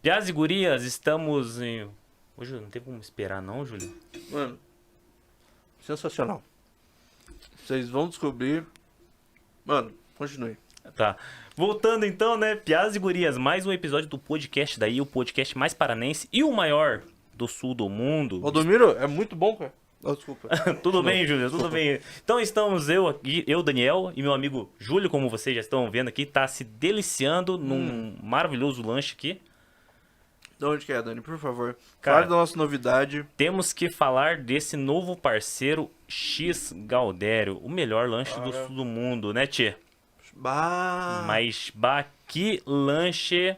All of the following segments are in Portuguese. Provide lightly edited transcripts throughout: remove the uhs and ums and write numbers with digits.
Piás e gurias, estamos em... Ô, Júlio, não tem como esperar não, Júlio? Mano, sensacional. Vocês vão descobrir... Mano, continue. Tá. Voltando então, né? Piás e gurias, mais um episódio do podcast daí, o podcast mais paranense e o maior do sul do mundo. Valdomiro, é muito bom, cara. Oh, desculpa. Tudo bem, Júlio, tudo bem. Então estamos eu aqui, eu, Daniel, e meu amigo Júlio, como vocês já estão vendo aqui, tá se deliciando num maravilhoso lanche aqui. De onde que é, Dani? Por favor. Cara, Fale da nossa novidade. Temos que falar desse novo parceiro X Galdério, o melhor lanche do sul do mundo, né, tchê? Bah. Mas, bah, que lanche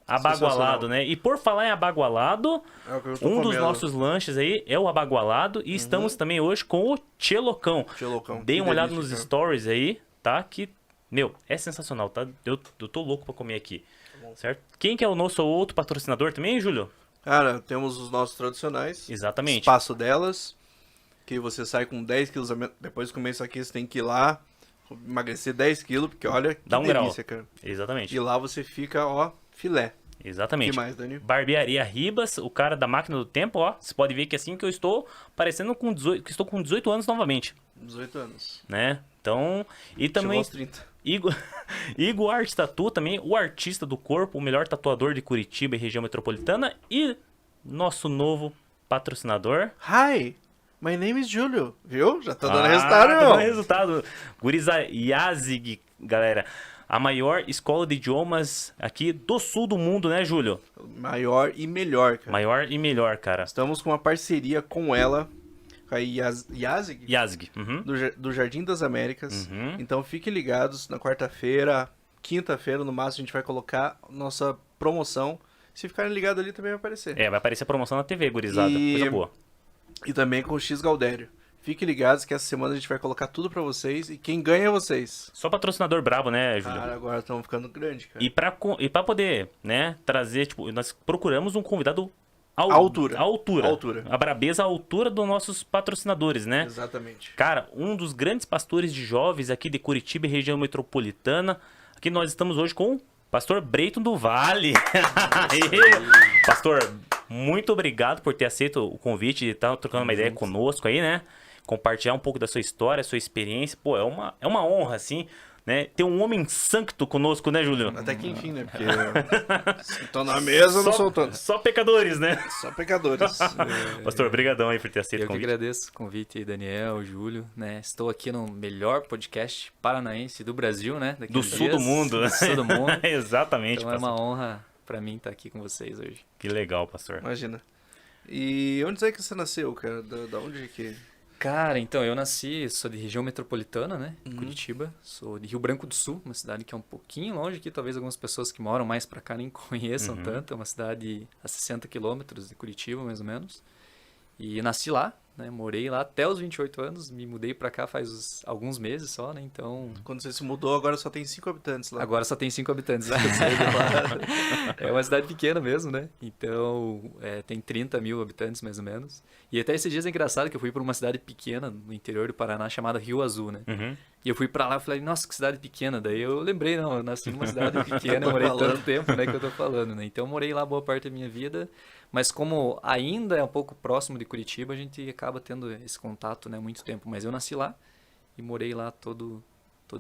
abagualado, né? E por falar em abagualado, É o que eu tô um dos comendo. nossos lanches aí é o abagualado e estamos também hoje com o Tchê Loucão. Tchê Loucão, Dei que uma olhada delícia, nos cara. stories aí, tá? Que, meu, é sensacional, tá? Eu tô louco pra comer aqui, certo? Quem que é o nosso outro patrocinador também, Júlio? Cara, temos os nossos tradicionais. Exatamente. Espaço delas. Que você sai com 10 quilos a menos. Depois de comer isso aqui, você tem que ir lá emagrecer 10 quilos. Porque olha que Dá um delícia, grau. cara. Exatamente. E lá você fica, ó, filé. Exatamente. Que mais, Dani? Barbearia Ribas, o cara da máquina do tempo, ó. Você pode ver que assim que eu estou parecendo com 18, que estou com 18 anos novamente, 18 anos. né? Então, e Chegou também aos 30. Igor Art Tattoo também, o artista do corpo, o melhor tatuador de Curitiba e região metropolitana e nosso novo patrocinador. Hi, my name is Julio. Viu? Já tá dando Ah, resultado, tá meu. dando resultado. Guriza Yazig, galera. A maior escola de idiomas aqui do sul do mundo, né, Júlio? Maior e melhor, cara. Maior e melhor, cara. Estamos com uma parceria com ela, com a Yazig, Yazig. Uhum. do Jardim das Américas. Uhum. Então fiquem ligados, na quarta-feira, quinta-feira, no máximo, a gente vai colocar nossa promoção. Se ficarem ligados ali, também vai aparecer. É, vai aparecer a promoção na TV, gurizada. E- Coisa boa. E também com o X Galdério. Fiquem ligados que essa semana a gente vai colocar tudo pra vocês e quem ganha é vocês. Só patrocinador brabo, né, Júlio? Cara, agora estamos ficando grande, cara. E pra poder, né, trazer, tipo, nós procuramos um convidado Altura. altura. Altura. A brabeza à altura dos nossos patrocinadores, né? Exatamente. Cara, um dos grandes pastores de jovens aqui de Curitiba e região metropolitana. Aqui nós estamos hoje com o pastor Breyton do Vale. Aí, pastor, muito obrigado por ter aceito o convite e estar trocando uma ideia conosco aí, né? Compartilhar um pouco da sua história, sua experiência. Pô, é uma honra, assim, né? Ter um homem santo conosco, né, Júlio? Até que enfim, né? Porque estão na mesa, não soltando. Só pecadores, né? Só pecadores. Pastor, brigadão aí por ter aceito Eu o que convite. agradeço o convite, Daniel, Júlio, né? Estou aqui no melhor podcast paranaense do Brasil, né? Do sul do mundo. Do sul do mundo. Exatamente, Então é pastor. uma honra pra mim estar aqui com vocês hoje. Que legal, pastor. Imagina. E onde é que você nasceu, cara? Da onde que... Cara, então, eu sou de região metropolitana, né? Curitiba. Sou de Rio Branco do Sul, uma cidade que é um pouquinho longe aqui. Talvez algumas pessoas que moram mais pra cá nem conheçam tanto. É uma cidade a 60 quilômetros de Curitiba, mais ou menos. E nasci lá, né? Morei lá até os 28 anos. Me mudei pra cá faz alguns meses só, né? Então... Quando você se mudou, agora só tem 5 habitantes lá. Agora só tem 5 habitantes. É uma cidade pequena mesmo, né? Então, tem 30 mil habitantes, mais ou menos. E até esses dias é engraçado que eu fui para uma cidade pequena no interior do Paraná chamada Rio Azul, né? Uhum. E eu fui pra lá e falei, nossa, que cidade pequena. Daí eu lembrei, não, eu nasci numa cidade pequena, eu morei tanto tempo, né, que eu tô falando, né? Então eu morei lá boa parte da minha vida, mas como ainda é um pouco próximo de Curitiba, a gente acaba tendo esse contato, né, muito tempo. Mas eu nasci lá e morei lá todo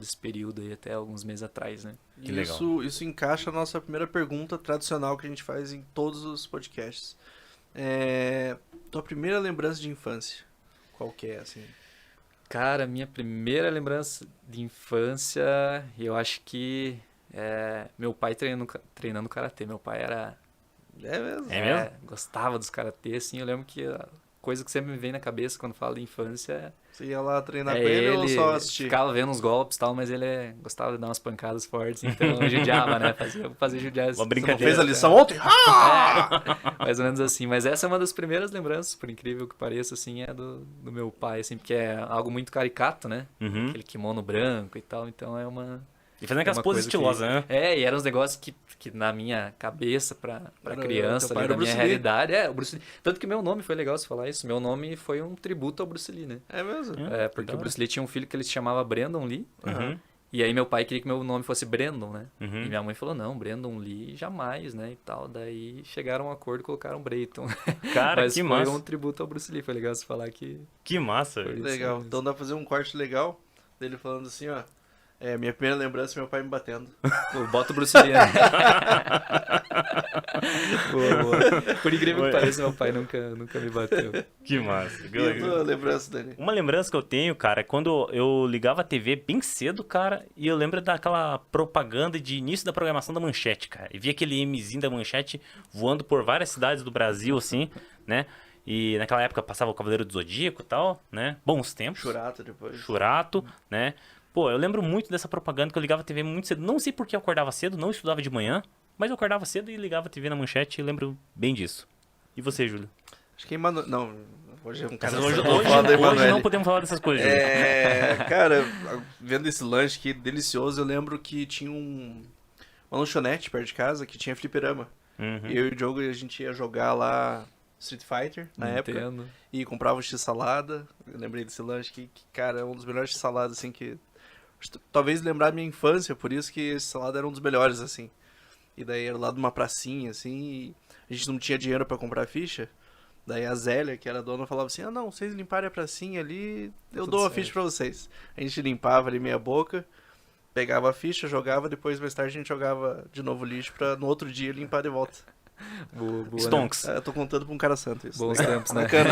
esse período aí, até alguns meses atrás, né? Que legal. Isso encaixa a nossa primeira pergunta tradicional que a gente faz em todos os podcasts. Tua primeira lembrança de infância, qual que é, assim? Cara, minha primeira lembrança de infância, eu acho que meu pai treinando karatê. Meu pai era... É mesmo? É mesmo? Gostava dos karatê, assim. Eu lembro que a coisa que sempre me vem na cabeça quando falo de infância Você ia lá treinar é com ele ou ele. só assistir? Ficava vendo uns golpes e tal, mas ele gostava de dar umas pancadas fortes, então eu judiava, né? Fazia judiar. Uma Você não brincadeira. fez a lição ontem? Mais ou menos assim. Mas essa é uma das primeiras lembranças, por incrível que pareça, assim, é do meu pai, assim, porque é algo muito caricato, né? Uhum. Aquele kimono branco e tal, então é uma... E fazendo aquelas uma poses coisa que- estilosas, né? E eram uns negócios que na minha cabeça, pra Era- criança, teu pai ali, era na minha Bruce Lee. realidade, o Bruce Lee. Tanto que meu nome, foi legal você falar isso, meu nome foi um tributo ao Bruce Lee, né? É mesmo? Hum. Porque da o hora. Bruce Lee tinha um filho que ele se chamava Brandon Lee, Uhum. E aí meu pai queria que meu nome fosse Brandon, né? Uhum. E minha mãe falou, não, Brandon Lee jamais, né? E tal. Daí chegaram a um acordo e colocaram Brayton. Cara, Mas que foi massa. um tributo ao Bruce Lee, foi legal você falar que... Que massa, Foi velho. isso Legal. mesmo. Então dá pra fazer um corte legal dele falando assim, ó. Minha primeira lembrança é meu pai me batendo. Pô, bota o Bruce Lee, né? Boa, boa. Por incrível que pareça, meu pai nunca me bateu. Que massa. E a tua lembrança, Dani? Uma lembrança que eu tenho, cara, é quando eu ligava a TV bem cedo, cara, e eu lembro daquela propaganda de início da programação da Manchete, cara. E via aquele Mzinho da Manchete voando por várias cidades do Brasil, assim, né? E naquela época passava o Cavaleiro do Zodíaco e tal, né? Bons tempos. Churato depois. Churato, né? Pô, eu lembro muito dessa propaganda que eu ligava a TV muito cedo. Não sei por que eu acordava cedo, não estudava de manhã, mas eu acordava cedo e ligava a TV na Manchete e lembro bem disso. E você, Júlio? Acho que Emanuel. Não, hoje é um cara. Hoje, Vou falar do hoje Emanuele. não podemos falar dessas coisas, Júlio. Cara, vendo esse lanche aqui delicioso, eu lembro que tinha uma lanchonete perto de casa que tinha fliperama. Uhum. Eu e o Diogo, a gente ia jogar lá Street Fighter na época. Entendo. E comprava um X-salada. Eu lembrei desse lanche que, cara, é um dos melhores X-saladas, assim, que... Talvez lembrar minha infância, por isso que esse salada era um dos melhores, assim. E daí era lá de uma pracinha, assim, e a gente não tinha dinheiro pra comprar ficha. Daí a Zélia, que era a dona, falava assim, não, vocês limparem a pracinha ali, eu Tudo dou a certo. ficha pra vocês. A gente limpava ali meia boca, pegava a ficha, jogava, depois mais tarde a gente jogava de novo lixo pra no outro dia limpar de volta. Boa, boa, né? Stonks. Eu tô contando pra um cara santo isso. Bons Legal. tempos, né? Bacana.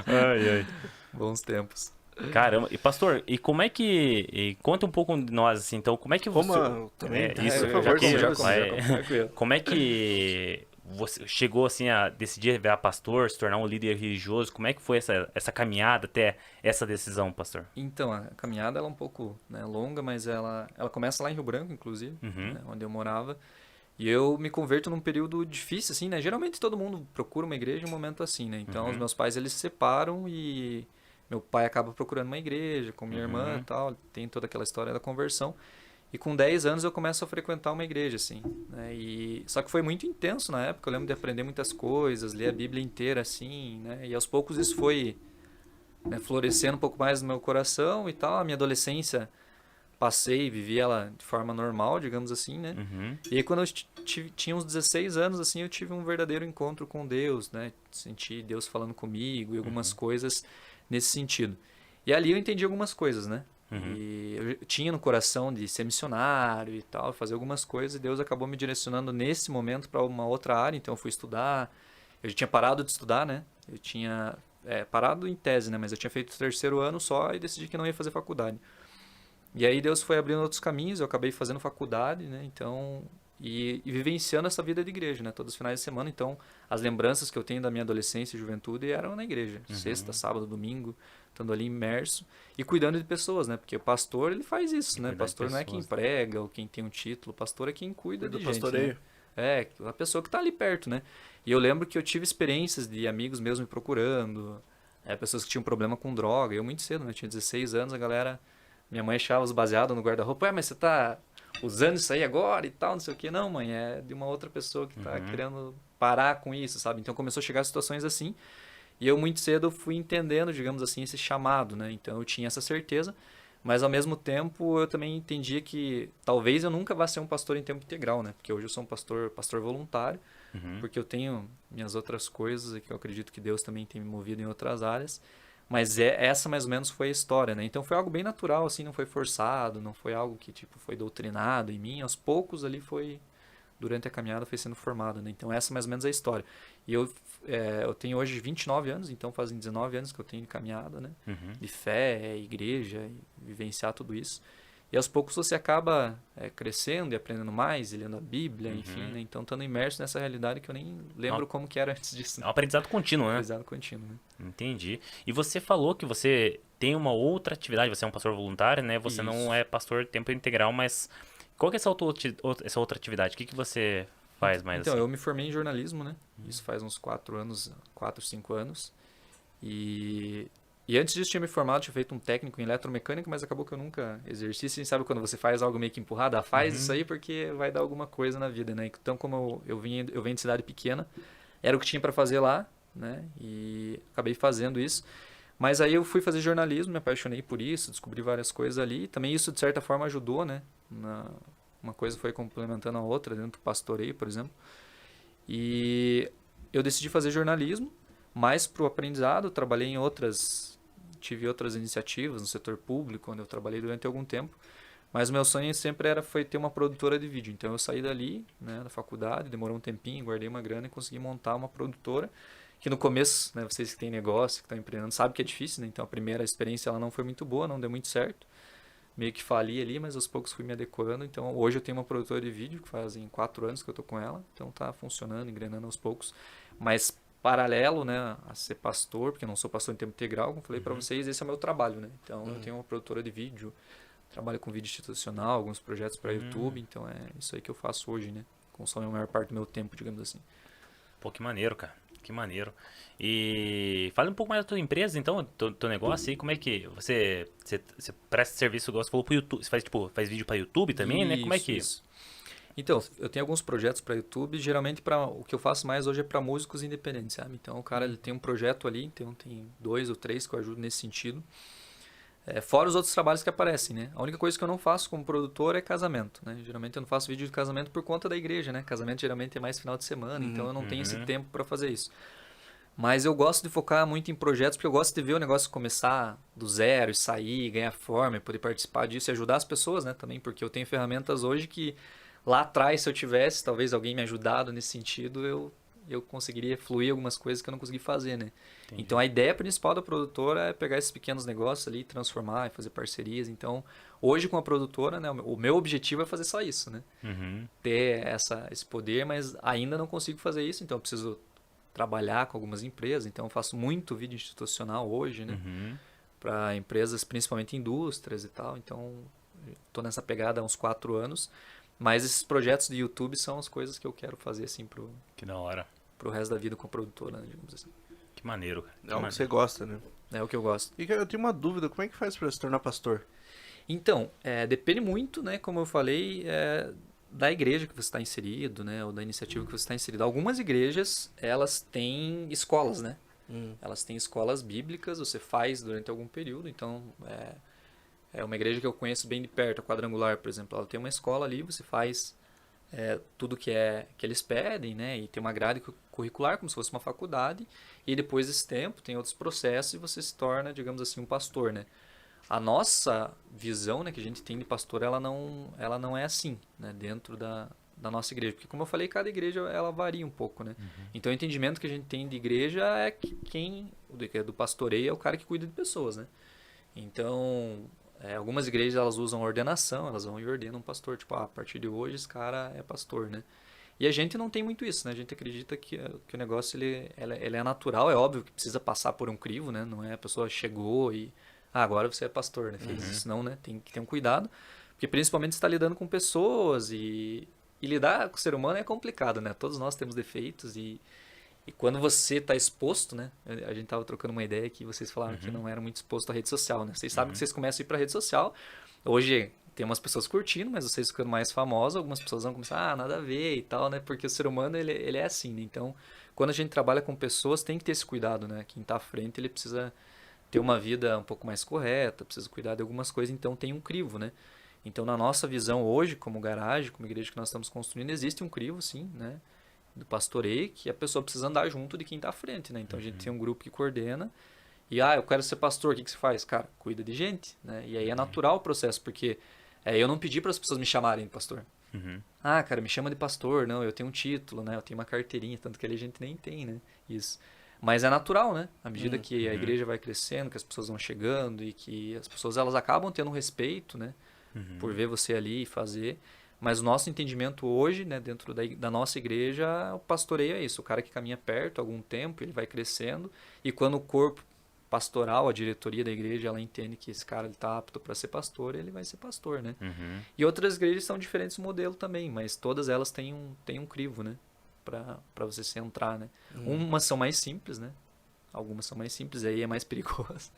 Ai, ai. Bons tempos. Caramba, e pastor, e como é que. conta um pouco de nós, assim, então, como é que você. Como também, isso, por favor, já como que- como é que você chegou assim a decidir virar pastor, se tornar um líder religioso? Como é que foi essa caminhada até essa decisão, pastor? Então, a caminhada ela é um pouco, né, longa, mas ela começa lá em Rio Branco, inclusive, Uhum. né, onde eu morava. E eu me converto num período difícil, assim, né? Geralmente todo mundo procura uma igreja em um momento assim, né? Então, os meus pais, eles se separam e meu pai acaba procurando uma igreja com minha irmã e tal. Tem toda aquela história da conversão. E com 10 anos eu começo a frequentar uma igreja, assim, né? Só que foi muito intenso na época. Eu lembro de aprender muitas coisas, ler a Bíblia inteira, assim, né? E aos poucos isso foi, né, florescendo um pouco mais no meu coração e tal. A minha adolescência passei, vivi ela de forma normal, digamos assim, né? Uhum. E aí quando eu tinha uns 16 anos, assim, eu tive um verdadeiro encontro com Deus, né? Senti Deus falando comigo e algumas coisas nesse sentido. E ali eu entendi algumas coisas, né? E eu tinha no coração de ser missionário e tal, fazer algumas coisas, e Deus acabou me direcionando nesse momento para uma outra área, então eu fui estudar. Eu já tinha parado de estudar, né? Eu tinha parado em tese, né? Mas eu tinha feito o terceiro ano só e decidi que não ia fazer faculdade. E aí Deus foi abrindo outros caminhos, eu acabei fazendo faculdade, né? Então, e vivenciando essa vida de igreja, né? Todos os finais de semana. Então, as lembranças que eu tenho da minha adolescência e juventude eram na igreja. Sexta, sábado, domingo, estando ali imerso e cuidando de pessoas, né? Porque o pastor, ele faz isso, né? O cuidar de pastor não é quem pessoas, prega ou quem tem um título. O pastor é quem cuida Do de gente, pastoreio. né? É, a pessoa que está ali perto, né? E eu lembro que eu tive experiências de amigos meus me procurando, pessoas que tinham problema com droga. Eu muito cedo, né? Eu tinha 16 anos, a galera... Minha mãe achava os baseados no guarda-roupa. Mas você tá usando isso aí agora e tal, não sei o que. Não, mãe, é de uma outra pessoa que tá querendo parar com isso, sabe? Então começou a chegar situações assim. E eu muito cedo fui entendendo, digamos assim, esse chamado, né? Então eu tinha essa certeza. Mas ao mesmo tempo eu também entendia que talvez eu nunca vá ser um pastor em tempo integral, né? Porque hoje eu sou um pastor voluntário. Porque eu tenho minhas outras coisas e que eu acredito que Deus também tem me movido em outras áreas. Mas essa mais ou menos foi a história, né? Então foi algo bem natural, assim, não foi forçado, não foi algo que tipo foi doutrinado em mim. Aos poucos ali foi, durante a caminhada foi sendo formado, né? Então essa mais ou menos é a história. E eu tenho hoje 29 anos, então fazem 19 anos que eu tenho de caminhada, né? De fé, igreja, e vivenciar tudo isso. E aos poucos você acaba crescendo e aprendendo mais, e lendo a Bíblia, enfim, né? Então estando imerso nessa realidade que eu nem lembro como que era antes disso. É um aprendizado contínuo, né? Aprendizado contínuo, né? Entendi. E você falou que você tem uma outra atividade, você é um pastor voluntário, né? Você Isso. não é pastor tempo integral, mas qual que é essa outra atividade? O que você faz mais Então, assim? eu me formei em jornalismo, né? Isso faz uns 4 anos, 4, 5 anos. E antes disso tinha me formado, tinha feito um técnico em eletromecânica, mas acabou que eu nunca exerci. Assim, sabe quando você faz algo meio que empurrado? Faz isso aí porque vai dar alguma coisa na vida, né? Então, como eu venho de cidade pequena, era o que tinha para fazer lá, né? E acabei fazendo isso. Mas aí eu fui fazer jornalismo, me apaixonei por isso, descobri várias coisas ali. Também isso, de certa forma, ajudou, né? Uma coisa foi complementando a outra, dentro do pastoreio, por exemplo. E eu decidi fazer jornalismo, mais para o aprendizado. Trabalhei em tive outras iniciativas no setor público, onde eu trabalhei durante algum tempo. Mas o meu sonho sempre foi ter uma produtora de vídeo. Então eu saí dali, né, da faculdade, demorou um tempinho, guardei uma grana e consegui montar uma produtora. Que no começo, né, vocês que têm negócio, que estão empreendendo, sabem que é difícil, né? Então a primeira experiência ela não foi muito boa, não deu muito certo. Meio que fali ali, mas aos poucos fui me adequando. Então hoje eu tenho uma produtora de vídeo, que fazem 4 anos que eu tô com ela. Então tá funcionando, engrenando aos poucos. Mas paralelo, né, a ser pastor, porque eu não sou pastor em tempo integral, como falei para vocês, esse é o meu trabalho, né? Então eu tenho uma produtora de vídeo, trabalho com vídeo institucional, alguns projetos para YouTube. Então é isso aí que eu faço hoje, né? Consome a maior parte do meu tempo, digamos assim. Pô, que maneiro, cara. Que maneiro. E fala um pouco mais da tua empresa, então, teu negócio aí, como é que você presta serviço, igual você falou pro YouTube, você faz vídeo para YouTube também, né? Como é que... Isso. Então, eu tenho alguns projetos para YouTube, geralmente o que eu faço mais hoje é para músicos independentes, sabe? Então, o cara ele tem um projeto ali, então tem 2 ou 3 que eu ajudo nesse sentido. Fora os outros trabalhos que aparecem, né? A única coisa que eu não faço como produtor é casamento, né? Geralmente eu não faço vídeo de casamento por conta da igreja, né? Casamento geralmente é mais final de semana, então eu não tenho esse tempo para fazer isso. Mas eu gosto de focar muito em projetos, porque eu gosto de ver o negócio começar do zero e sair, ganhar forma, e poder participar disso e ajudar as pessoas, né? Também, porque eu tenho ferramentas hoje que lá atrás, se eu tivesse, talvez alguém me ajudado nesse sentido, eu conseguiria fluir algumas coisas que eu não consegui fazer, né? Entendi. Então a ideia principal da produtora é pegar esses pequenos negócios ali, transformar e fazer parcerias. Então, hoje com a produtora, né, o meu objetivo é fazer só isso, né? Ter esse poder, mas ainda não consigo fazer isso, então eu preciso trabalhar com algumas empresas. Então eu faço muito vídeo institucional hoje, né? Para empresas, principalmente indústrias e tal. Então, estou nessa pegada há uns 4 anos. Mas esses projetos de YouTube são as coisas que eu quero fazer assim Que da hora. Pro resto da vida com a produtora, né, digamos assim. Que maneiro, cara. É o que você gosta, né? É o que eu gosto. E eu tenho uma dúvida, como é que faz para se tornar pastor? Então, depende muito, né, como eu falei, da igreja que você está inserido, né, ou da iniciativa que você está inserido. Algumas igrejas, elas têm escolas, né? Elas têm escolas bíblicas, você faz durante algum período, então é uma igreja que eu conheço bem de perto, a Quadrangular, por exemplo. Ela tem uma escola ali, você faz tudo que eles pedem, né? E tem uma grade curricular, como se fosse uma faculdade. E depois desse tempo, tem outros processos e você se torna, digamos assim, um pastor, né? A nossa visão, né, que a gente tem de pastor, ela não é assim, né? Dentro da nossa igreja. Porque, como eu falei, cada igreja ela varia um pouco, né? Então, o entendimento que a gente tem de igreja é que do pastoreio é o cara que cuida de pessoas, né? Então... algumas igrejas elas usam ordenação, elas vão e ordenam um pastor, tipo, a partir de hoje esse cara é pastor, né? E a gente não tem muito isso, né? A gente acredita que o negócio ele é natural, é óbvio que precisa passar por um crivo, né? Não é a pessoa chegou e agora você é pastor, né? Fez isso, não, né? Tem que ter um cuidado, porque principalmente você está lidando com pessoas e lidar com o ser humano é complicado, né? Todos nós temos defeitos e quando você está exposto, né? A gente estava trocando uma ideia que vocês falaram que não era muito exposto à rede social, né? Vocês sabem que vocês começam a ir para a rede social. Hoje tem umas pessoas curtindo, mas vocês ficando mais famosos, algumas pessoas vão começar, nada a ver e tal, né? Porque o ser humano, ele é assim, né? Então, quando a gente trabalha com pessoas, tem que ter esse cuidado, né? Quem está à frente, ele precisa ter uma vida um pouco mais correta, precisa cuidar de algumas coisas, então tem um crivo, né? Então, na nossa visão hoje, como garagem, como igreja que nós estamos construindo, existe um crivo, sim, né? Do pastoreio, que a pessoa precisa andar junto de quem está à frente, né? Então a gente tem um grupo que coordena e, eu quero ser pastor, o que você faz? Cara, cuida de gente, né? E aí é natural o processo, porque eu não pedi para as pessoas me chamarem de pastor. Cara, me chama de pastor, não, eu tenho um título, né? Eu tenho uma carteirinha, tanto que ali a gente nem tem, né? Isso. Mas é natural, né? À medida que a igreja vai crescendo, que as pessoas vão chegando e que as pessoas elas acabam tendo respeito, né? Por ver você ali e fazer. Mas o nosso entendimento hoje, né, dentro da nossa igreja, o pastoreio é isso. O cara que caminha perto há algum tempo, ele vai crescendo. E quando o corpo pastoral, a diretoria da igreja, ela entende que esse cara está apto para ser pastor, ele vai ser pastor, né? E outras igrejas são diferentes modelo também, mas todas elas têm um crivo, né? Para você se entrar, né? Umas são mais simples, né? Algumas são mais simples, aí é mais perigoso.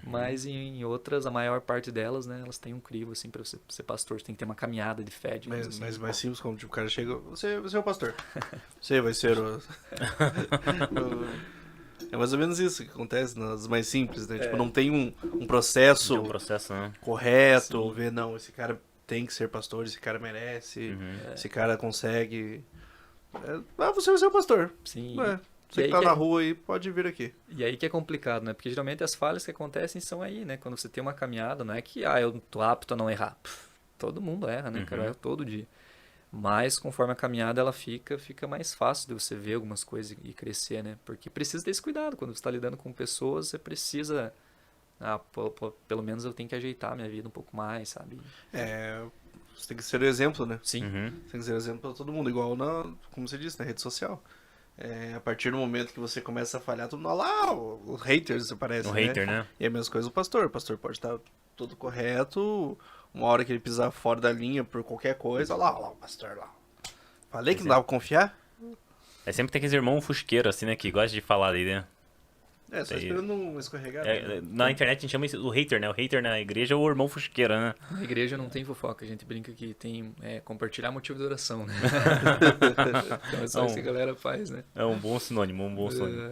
Mas em outras, a maior parte delas, né, elas têm um crivo, assim, para você ser pastor. Você tem que ter uma caminhada de fé. Mas mais simples, como tipo, o cara chega, você é o pastor. Você vai ser o... É mais ou menos isso que acontece nas mais simples, né? Tipo, não tem um processo É um processo, né? correto, ver, não, esse cara tem que ser pastor, esse cara merece, Uhum. esse cara consegue. Você vai ser o pastor. Sim. Você E que aí tá que na é- rua aí, pode vir aqui. E aí que é complicado, né? Porque geralmente as falhas que acontecem são aí, né? Quando você tem uma caminhada, não é que, eu tô apto a não errar. Todo mundo erra, né, cara? Erra todo dia. Mas conforme a caminhada ela fica mais fácil de você ver algumas coisas e crescer, né? Porque precisa ter esse cuidado. Quando você está lidando com pessoas, você precisa... pelo menos eu tenho que ajeitar minha vida um pouco mais, sabe? Você tem que ser o exemplo, né? Sim. Uhum. Você tem que ser o exemplo pra todo mundo, igual como você disse, na rede social. A partir do momento que você começa a falhar, todo mundo, olha lá, os haters aparecem, Um né? hater, né? E é a mesma coisa o pastor. O pastor pode estar tudo correto, uma hora que ele pisar fora da linha por qualquer coisa, olha lá o pastor lá. Falei que não dava pra confiar? É sempre tem aqueles irmãos fusqueiros, assim, né? Que gostam de falar ali, né? Só Aí- esperando um escorregar. Na internet a gente chama isso o hater, né? O hater na igreja é o irmão fusqueiro, né? Na igreja não tem fofoca, a gente brinca que tem compartilhar motivo de oração, né? Então é só isso que a galera faz, né? É um bom sinônimo, um bom sinônimo.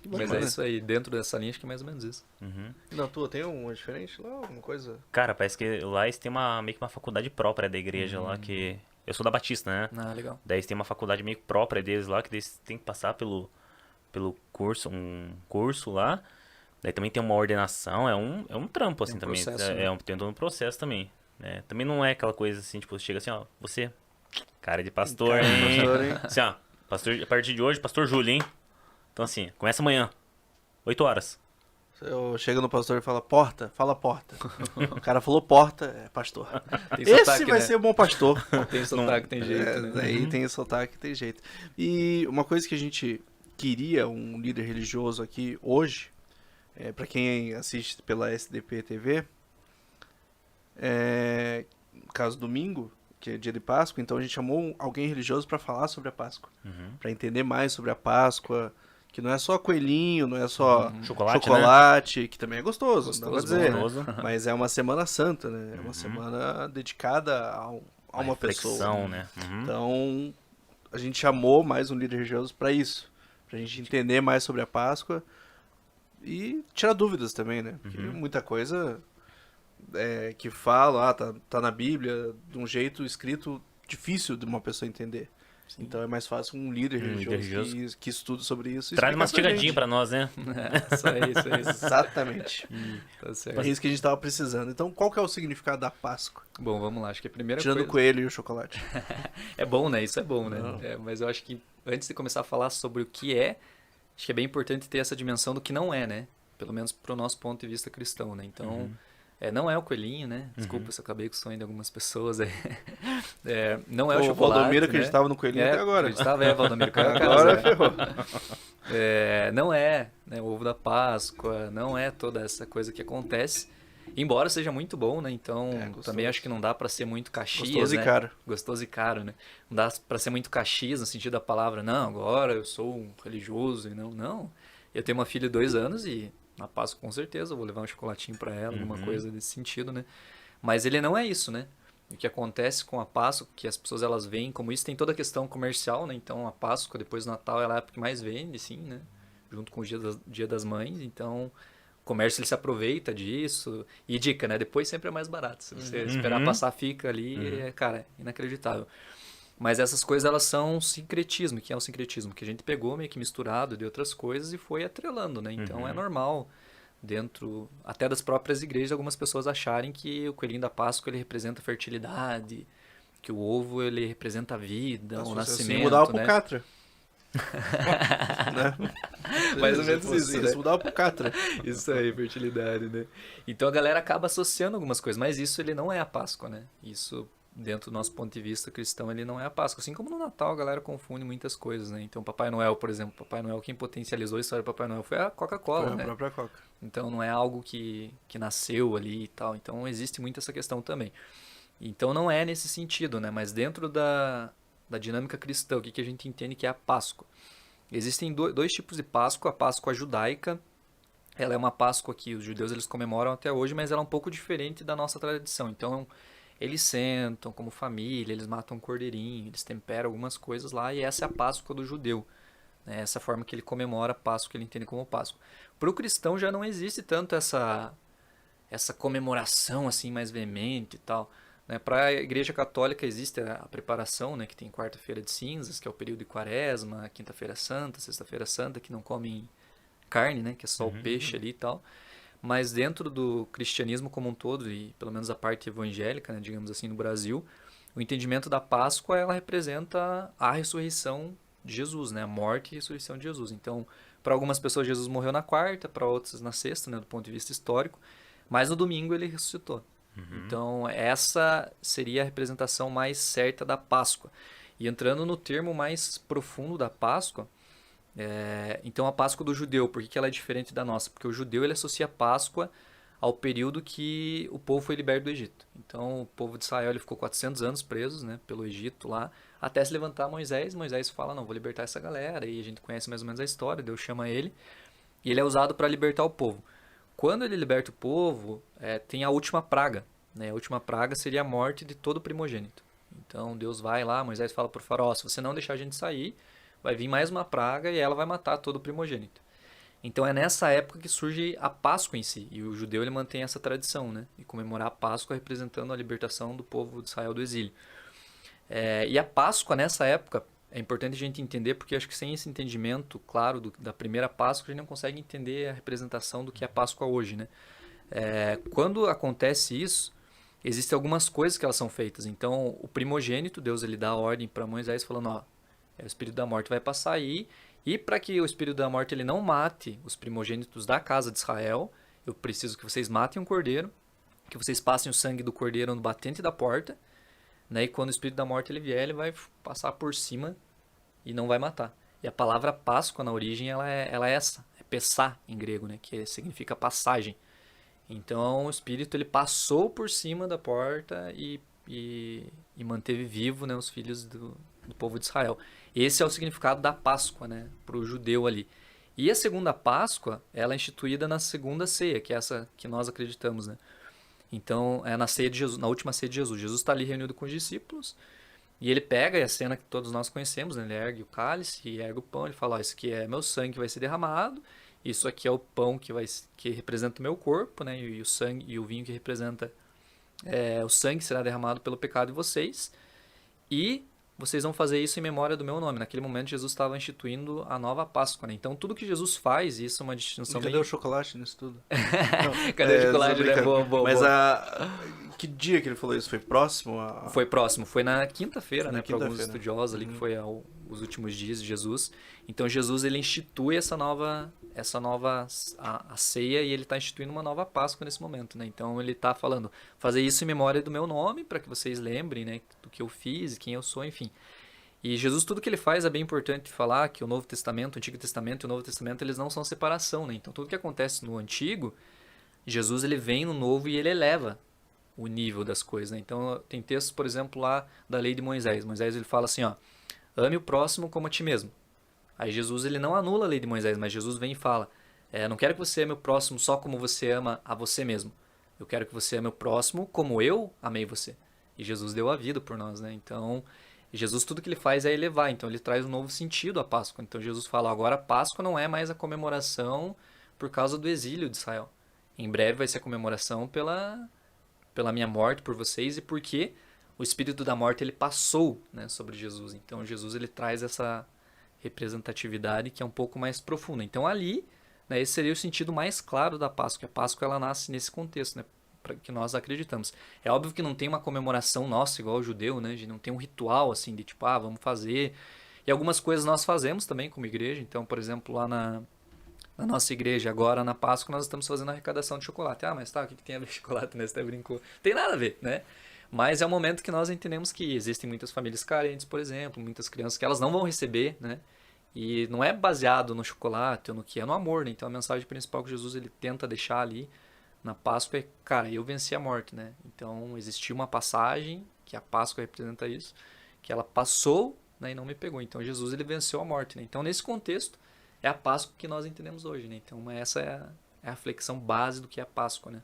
Mas é isso aí, dentro dessa linha acho que é mais ou menos isso. Uhum. E na tua, tem uma diferente lá? Alguma coisa? Cara, parece que lá eles têm meio que uma faculdade própria da igreja lá, que... Eu sou da Batista, né? Ah, legal. Daí eles têm uma faculdade meio própria deles lá, que eles têm que passar pelo curso, um curso lá. Daí também tem uma ordenação, é um trampo, assim, um também. processo, né? Tem todo um processo também, né? Também não é aquela coisa assim, tipo, chega assim, ó, você, cara de pastor, Cara de hein? pastor, hein? Assim, ó, pastor, a partir de hoje, pastor Júlio, hein? Então assim, começa amanhã, 8 horas. Eu chego no pastor e falo, porta, fala porta. O cara falou porta, é pastor. Tem Esse sotaque, vai né? ser um bom pastor. Tem sotaque, tem jeito, né? Daí tem esse sotaque, tem jeito. E uma coisa que a gente queria, um líder religioso aqui hoje, para quem assiste pela SDP TV, no caso domingo, que é dia de Páscoa, então a gente chamou alguém religioso para falar sobre a Páscoa, para entender mais sobre a Páscoa, que não é só coelhinho, não é só Chocolate, que também é gostoso, não vou Gostoso, dizer, bom, né? mas é uma semana santa, né? É uma semana dedicada a uma pessoa. Reflexão, né? Uhum. Então, a gente chamou mais um líder religioso para isso, pra gente entender mais sobre a Páscoa e tirar dúvidas também, né? Porque muita coisa que fala, tá na Bíblia, de um jeito escrito difícil de uma pessoa entender. Sim. Então é mais fácil um líder religioso que estuda sobre isso. Traz uma explicar pra mastigadinha gente. pra nós, né? Isso aí. Exatamente. Tá certo. É isso que a gente tava precisando. Então, qual que é o significado da Páscoa? Bom, vamos lá. Acho que a primeira Tirando coisa... o coelho e o chocolate. É bom, né? Isso é bom, né? Não. Mas eu acho que antes de começar a falar sobre o que é, acho que é bem importante ter essa dimensão do que não é, né? Pelo menos pro nosso ponto de vista cristão, né? Então, não é o coelhinho, né? Desculpa se eu acabei com o sonho de algumas pessoas aí. Não é o chocolate, Valdomiro né? acreditava no coelhinho até agora. Acreditava, Valdomiro, caiu a casa. Agora né? ferrou. Não é, né, o ovo da Páscoa, não é toda essa coisa que acontece. Embora seja muito bom, né? Então, gostoso. também acho que não dá pra ser muito Caxias, Gostoso né? e caro. Gostoso e caro, né? Não dá pra ser muito Caxias no sentido da palavra, não, agora eu sou um religioso e não. Eu tenho uma filha de 2 anos e na Páscoa com certeza eu vou levar um chocolatinho pra ela, alguma coisa desse sentido, né? Mas ele não é isso, né? O que acontece com a Páscoa, que as pessoas elas veem como isso, tem toda a questão comercial, né? Então a Páscoa, depois do Natal, ela é a época que mais vende, sim, né? Junto com o Dia das Mães, então o comércio ele se aproveita disso. E dica, né? Depois sempre é mais barato. Se você esperar passar, fica ali, cara, inacreditável. Mas essas coisas, elas são sincretismo. O que é o sincretismo? Que a gente pegou meio que misturado de outras coisas e foi atrelando, né? Então é normal, dentro até das próprias igrejas, algumas pessoas acharem que o coelhinho da Páscoa ele representa a fertilidade, que o ovo ele representa a vida, o nascimento, Se mudava né? pro Catra. Né? Mais ou menos isso, né? Se mudava pro Catra. Isso aí, fertilidade, né? Então a galera acaba associando algumas coisas, mas isso ele não é a Páscoa, né? Isso, dentro do nosso ponto de vista cristão, ele não é a Páscoa. Assim como no Natal a galera confunde muitas coisas, né? Então Papai Noel, por exemplo, Papai Noel, quem potencializou a história do Papai Noel foi a Coca-Cola, Foi a né? própria Coca. Então não é algo que nasceu ali e tal. Então existe muito essa questão também. Então não é nesse sentido, né? Mas dentro da dinâmica cristã, o que a gente entende que é a Páscoa? Existem dois tipos de Páscoa. A Páscoa judaica, ela é uma Páscoa que os judeus eles comemoram até hoje, mas ela é um pouco diferente da nossa tradição. Então eles sentam como família, eles matam um cordeirinho, eles temperam algumas coisas lá e essa é a Páscoa do judeu. É essa forma que ele comemora a Páscoa, que ele entende como Páscoa. Para o cristão já não existe tanto essa comemoração assim mais veemente e tal. Né? Para a Igreja Católica existe a preparação, né? Que tem quarta-feira de cinzas, que é o período de quaresma, quinta-feira santa, sexta-feira santa, que não comem carne, né? Que é só o peixe ali e tal. Mas dentro do cristianismo como um todo, e pelo menos a parte evangélica, né? Digamos assim, no Brasil, o entendimento da Páscoa, ela representa a ressurreição de Jesus, né? A morte e a ressurreição de Jesus. Então, para algumas pessoas Jesus morreu na quarta, para outras na sexta, né? Do ponto de vista histórico. Mas no domingo ele ressuscitou. Então, essa seria a representação mais certa da Páscoa. E entrando no termo mais profundo da Páscoa, então a Páscoa do judeu, por que ela é diferente da nossa? Porque o judeu ele associa a Páscoa ao período que o povo foi liberto do Egito. Então, o povo de Israel ele ficou 400 anos presos, né, pelo Egito lá, até se levantar Moisés. Moisés fala, não, vou libertar essa galera. E a gente conhece mais ou menos a história, Deus chama ele. E ele é usado para libertar o povo. Quando ele liberta o povo, tem a última praga. Né? A última praga seria a morte de todo primogênito. Então Deus vai lá, Moisés fala para o faraó, se você não deixar a gente sair, vai vir mais uma praga e ela vai matar todo primogênito. Então é nessa época que surge a Páscoa em si. E o judeu ele mantém essa tradição, né? De comemorar a Páscoa representando a libertação do povo de Israel do exílio. E a Páscoa nessa época, é importante a gente entender, porque acho que sem esse entendimento claro da primeira Páscoa, a gente não consegue entender a representação do que é a Páscoa hoje, né? Quando acontece isso, existem algumas coisas que elas são feitas. Então, o primogênito, Deus ele dá a ordem para Moisés, falando, ó, o espírito da morte vai passar aí, e para que o espírito da morte ele não mate os primogênitos da casa de Israel, eu preciso que vocês matem um cordeiro, que vocês passem o sangue do cordeiro no batente da porta, né? E quando o espírito da morte ele vier, ele vai passar por cima e não vai matar. E a palavra Páscoa, na origem, ela é essa, é pessá em grego, né? Que significa passagem. Então, o espírito ele passou por cima da porta e manteve vivo, né, os filhos do povo de Israel. Esse é o significado da Páscoa, né, para o judeu ali. E a segunda Páscoa, ela é instituída na segunda ceia, que é essa que nós acreditamos, né? Então, é na ceia de Jesus, na última ceia de Jesus. Jesus está ali reunido com os discípulos e ele pega, e a cena que todos nós conhecemos, né? Ele ergue o cálice e ergue o pão, ele fala, ó, isso aqui é meu sangue que vai ser derramado, isso aqui é o pão que representa o meu corpo, né? E o sangue e o vinho que representa o sangue será derramado pelo pecado de vocês. E vocês vão fazer isso em memória do meu nome. Naquele momento, Jesus estava instituindo a nova Páscoa, né? Então, tudo que Jesus faz, isso é uma distinção Cadê bem... o chocolate nisso tudo? Cadê o chocolate, né? Boa. Mas que dia que ele falou isso? Foi próximo? Foi próximo. Foi na quinta-feira, né? Para alguns quinta-feira. estudiosos ali, que foi os últimos dias de Jesus. Então, Jesus, ele institui essa nova a ceia e ele está instituindo uma nova Páscoa nesse momento, né? Então, ele está falando, fazer isso em memória do meu nome, para que vocês lembrem, né? Do que eu fiz, quem eu sou, enfim. E Jesus, tudo que ele faz é bem importante falar que o Novo Testamento, o Antigo Testamento e o Novo Testamento, eles não são separação, né? Então, tudo que acontece no Antigo, Jesus, ele vem no Novo e ele eleva o nível das coisas, né? Então, tem textos, por exemplo, lá da lei de Moisés. Moisés, ele fala assim, ó, ame o próximo como a ti mesmo. Aí Jesus, ele não anula a lei de Moisés, mas Jesus vem e fala, não quero que você ame o próximo só como você ama a você mesmo. Eu quero que você ame o próximo como eu amei você. E Jesus deu a vida por nós, né? Então, Jesus, tudo que ele faz é elevar. Então, ele traz um novo sentido à Páscoa. Então, Jesus fala, agora a Páscoa não é mais a comemoração por causa do exílio de Israel. Em breve vai ser a comemoração pela minha morte por vocês e porque o espírito da morte ele passou, né, sobre Jesus. Então, Jesus ele traz essa representatividade que é um pouco mais profunda. Então, ali, né, esse seria o sentido mais claro da Páscoa. A Páscoa ela nasce nesse contexto, né, que nós acreditamos. É óbvio que não tem uma comemoração nossa igual o judeu, né, de não tem um ritual assim de tipo, vamos fazer. E algumas coisas nós fazemos também como igreja. Então, por exemplo, lá na nossa igreja, agora na Páscoa, nós estamos fazendo a arrecadação de chocolate. Mas tá, o que tem a ver com chocolate, né? Você até brincou. Tem nada a ver, né? Mas é um momento que nós entendemos que existem muitas famílias carentes, por exemplo, muitas crianças que elas não vão receber, né? E não é baseado no chocolate ou no que é no amor, né? Então a mensagem principal que Jesus ele tenta deixar ali na Páscoa é, cara, eu venci a morte, né? Então existiu uma passagem, que a Páscoa representa isso, que ela passou, né, e não me pegou. Então Jesus ele venceu a morte, né? Então nesse contexto é a Páscoa que nós entendemos hoje, né? Então essa é a flexão base do que é a Páscoa, né?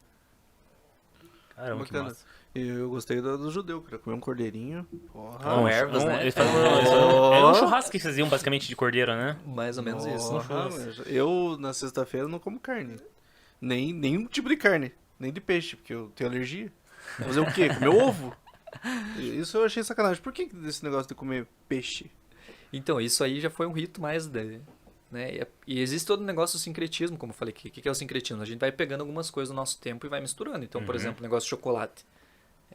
Caramba, que Bacana. massa. E eu gostei do judeu, queria comer um cordeirinho. Porra. Com ervas, né? Eles fazem era um churrasco que eles faziam basicamente de cordeiro, né? Mais ou menos isso. Porra, eu, na sexta-feira, não como carne. Nenhum tipo de carne. Nem de peixe, porque eu tenho alergia. Fazer o quê? Comer ovo? Isso eu achei sacanagem. Por que esse negócio de comer peixe? Então, isso aí já foi um rito mais né? E existe todo um negócio do sincretismo, como eu falei. O que é o sincretismo? A gente vai pegando algumas coisas do nosso tempo e vai misturando. Então, por exemplo, o negócio de chocolate.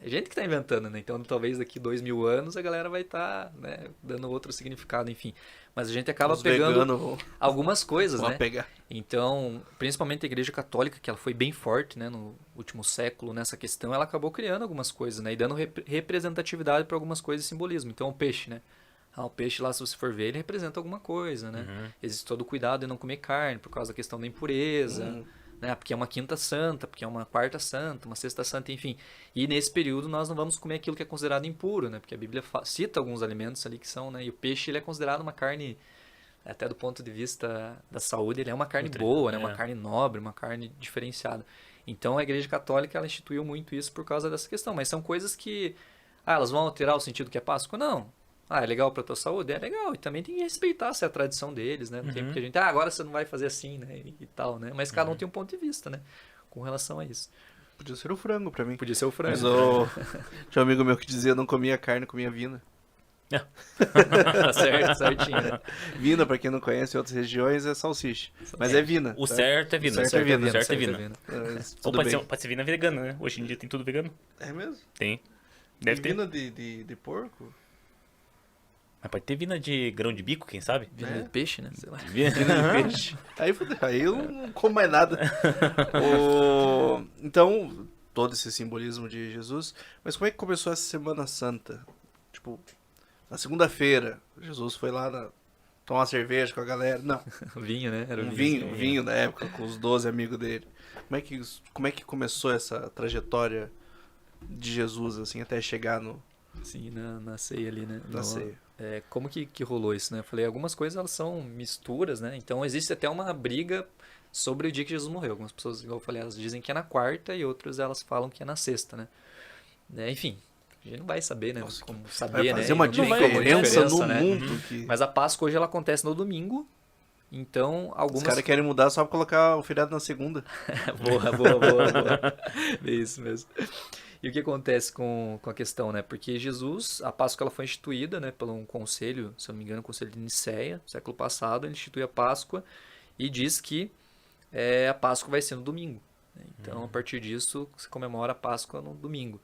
É gente que está inventando, né? Então, talvez daqui 2000 anos a galera vai estar, né, dando outro significado, enfim. Mas a gente acaba Os pegando veganos algumas coisas, vão né? pegar. Então, principalmente a Igreja Católica, que ela foi bem forte, né, no último século nessa questão, ela acabou criando algumas coisas, né, e dando representatividade para algumas coisas e simbolismo. Então, o peixe, né? O peixe lá, se você for ver, ele representa alguma coisa, né? Existe todo o cuidado de não comer carne por causa da questão da impureza, né? Porque é uma quinta santa, porque é uma quarta santa, uma sexta santa, enfim. E nesse período nós não vamos comer aquilo que é considerado impuro, né? Porque a Bíblia cita alguns alimentos ali que são, né? E o peixe, ele é considerado uma carne, até do ponto de vista da saúde, ele é uma carne boa, né? Uma carne nobre, uma carne diferenciada. Então a Igreja Católica, ela instituiu muito isso por causa dessa questão. Mas são coisas que, elas vão alterar o sentido que é Páscoa? Não. É legal pra tua saúde? É legal. E também tem que respeitar se é a tradição deles, né? Não tem porque a gente, agora você não vai fazer assim, né? E tal, né? Mas cada um tem um ponto de vista, né? Com relação a isso. Podia ser o frango pra mim. Podia ser o frango. Mas tinha um amigo meu que dizia não comia carne, comia vina. Certo, certinho, né? Vina, pra quem não conhece, em outras regiões é salsicha. Mas é vina. O tá? certo é vina. O certo é vina. Certo é vina. Mas Ou tudo bem. pode ser vina vegana, né? Hoje em dia tem tudo vegano. É mesmo? Tem. Deve ter. Vina de porco? Mas pode ter vina de grão de bico, quem sabe? Vina de peixe, né? Sei lá. Vina de peixe. Aí fudeu. Aí eu não como mais nada. Então, todo esse simbolismo de Jesus. Mas como é que começou essa Semana Santa? Tipo, na segunda-feira, Jesus foi lá tomar uma cerveja com a galera. Não, Vinho, né? Era um vinho na época, com os 12 amigos dele. Como é que começou essa trajetória de Jesus, assim, até chegar Sim, na ceia ali, né? na ceia? Como que rolou isso, né? Eu falei, algumas coisas elas são misturas, né? Então existe até uma briga sobre o dia que Jesus morreu. Algumas pessoas, igual eu falei, elas dizem que é na quarta e outras elas falam que é na sexta, né? Enfim, a gente não vai saber, né? Nossa, como vai saber, fazer né? uma Não tem como diferença no né? mundo. Que... Mas a Páscoa hoje ela acontece no domingo. Então, algumas... Os caras querem mudar só pra colocar o feriado na segunda. Boa. É isso mesmo. E o que acontece com a questão, né? Porque Jesus, a Páscoa ela foi instituída, né, por um conselho, se eu não me engano, o conselho de Nicéia, século passado, ele institui a Páscoa e diz que a Páscoa vai ser no domingo. Né? Então, a partir disso, se comemora a Páscoa no domingo.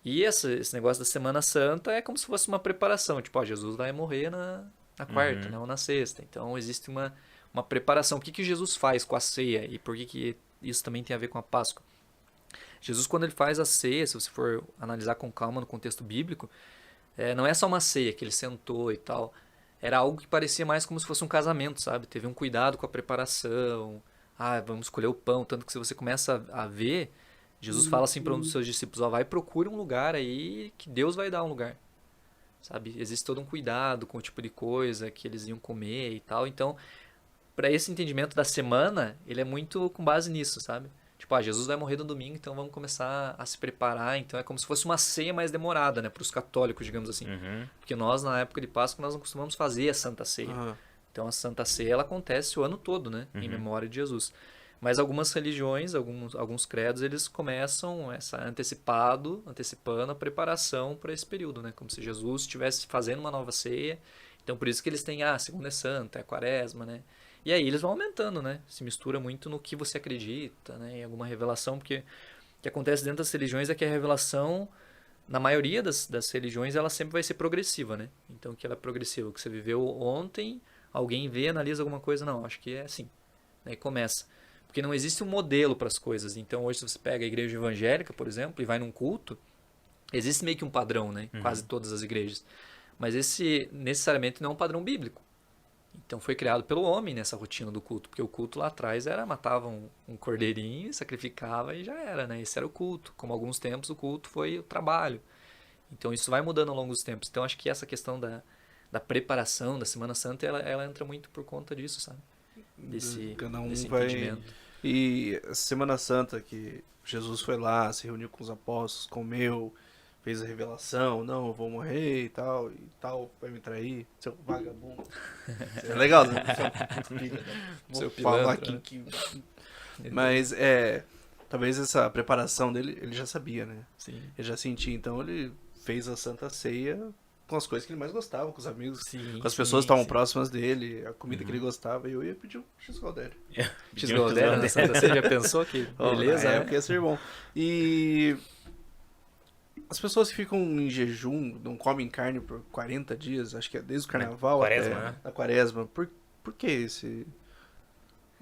E esse negócio da Semana Santa é como se fosse uma preparação. Tipo, Jesus vai morrer na quarta, né, ou na sexta. Então, existe uma preparação. O que Jesus faz com a ceia e por que isso também tem a ver com a Páscoa? Jesus, quando ele faz a ceia, se você for analisar com calma no contexto bíblico, não é só uma ceia que ele sentou e tal. Era algo que parecia mais como se fosse um casamento, sabe? Teve um cuidado com a preparação. Vamos escolher o pão. Tanto que se você começa a ver, Jesus fala assim para um dos seus discípulos, vai procure um lugar aí que Deus vai dar um lugar. Sabe? Existe todo um cuidado com o tipo de coisa que eles iam comer e tal. Então, para esse entendimento da semana, ele é muito com base nisso, sabe? Tipo, Jesus vai morrer no domingo, então vamos começar a se preparar. Então é como se fosse uma ceia mais demorada, né? Para os católicos, digamos assim. Porque nós, na época de Páscoa, nós não costumamos fazer a Santa Ceia. Então a Santa Ceia, ela acontece o ano todo, né? Em memória de Jesus. Mas algumas religiões, alguns credos, eles começam antecipando a preparação para esse período, né? Como se Jesus estivesse fazendo uma nova ceia. Então por isso que eles têm, segunda é santa, é quaresma, né? E aí eles vão aumentando, né? Se mistura muito no que você acredita, né? Em alguma revelação, porque o que acontece dentro das religiões é que a revelação, na maioria das religiões, ela sempre vai ser progressiva, né? Então, que ela é progressiva. O que você viveu ontem, alguém vê, analisa alguma coisa, não, acho que é assim. Né? E começa. Porque não existe um modelo para as coisas. Então, hoje, se você pega a igreja evangélica, por exemplo, e vai num culto, existe meio que um padrão, né? Quase todas as igrejas. Mas esse, necessariamente, não é um padrão bíblico. Então foi criado pelo homem nessa rotina do culto, porque o culto lá atrás matava um cordeirinho, sacrificava e já era, né? Esse era o culto. Como alguns tempos o culto foi o trabalho. Então isso vai mudando ao longo dos tempos. Então acho que essa questão da preparação da Semana Santa, ela entra muito por conta disso, sabe? Desse Cada um desse vai entendimento. E a Semana Santa que Jesus foi lá, se reuniu com os apóstolos, comeu, fez a revelação, não, eu vou morrer e tal, vai me trair, seu vagabundo. É legal, né? Seu Vou falar pilantra, aqui né? Mas talvez essa preparação dele, ele já sabia, né? Sim. Ele já sentia, então ele fez a Santa Ceia com as coisas que ele mais gostava, com os amigos, Sim, com as pessoas que estavam sim. próximas dele, a comida que ele gostava, e eu ia pedir um X-Galdério. X-Galdério na Santa Ceia, já pensou que beleza, É, né? porque ia ser bom. E as pessoas que ficam em jejum, não comem carne por 40 dias, acho que é desde o carnaval Quaresma, até né? a quaresma, por que esse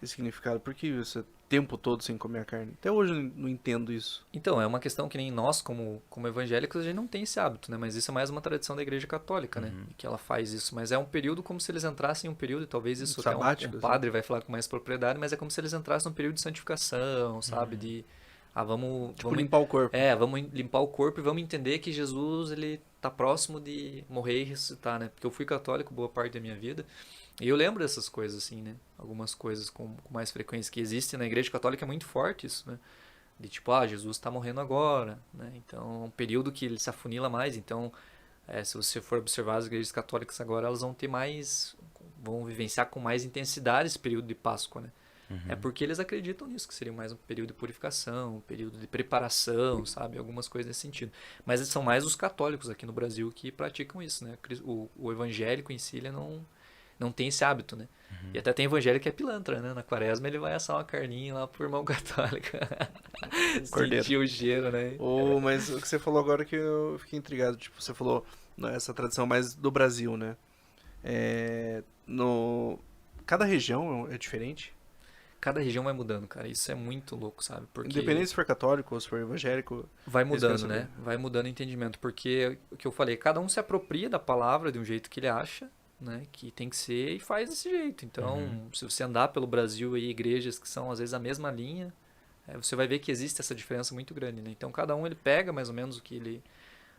significado? Por que esse tempo todo sem comer a carne? Até hoje eu não entendo isso. Então, é uma questão que nem nós, como evangélicos, a gente não tem esse hábito, né? Mas isso é mais uma tradição da Igreja Católica, né? Que ela faz isso. Mas é um período como se eles entrassem em um período, e talvez isso até Sabático, um padre vai falar com mais propriedade, mas é como se eles entrassem num período de santificação, sabe? De, vamos... Tipo, vamos limpar o corpo. vamos limpar o corpo e vamos entender que Jesus, ele tá próximo de morrer e ressuscitar, né? Porque eu fui católico boa parte da minha vida. E eu lembro dessas coisas, assim, né? Algumas coisas com mais frequência que existem na Igreja Católica é muito forte isso, né? De tipo, Jesus está morrendo agora, né? Então, é um período que ele se afunila mais. Então, se você for observar as igrejas católicas agora, elas vão ter mais... vão vivenciar com mais intensidade esse período de Páscoa, né? É porque eles acreditam nisso, que seria mais um período de purificação, um período de preparação, sabe? Algumas coisas nesse sentido. Mas são mais os católicos aqui no Brasil que praticam isso, né? O evangélico em si, ele não tem esse hábito, né? E até tem evangélico que é pilantra, né? Na quaresma ele vai assar uma carninha lá pro irmão católico. Cordeiro. Sentir o cheiro, né? Mas o que você falou agora que eu fiquei intrigado. Tipo, você falou essa tradição mais do Brasil, né? Cada região é diferente. Cada região vai mudando, cara. Isso é muito louco, sabe? Porque Independente se for católico ou se for evangélico. vai isso que eu mudando, quero né? Vai mudando o entendimento. Porque o que eu falei, cada um se apropria da palavra de um jeito que ele acha, né, que tem que ser, e faz desse jeito. Então, se você andar pelo Brasil aí, igrejas que são às vezes a mesma linha, você vai ver que existe essa diferença muito grande, né? Então, cada um ele pega mais ou menos o que ele...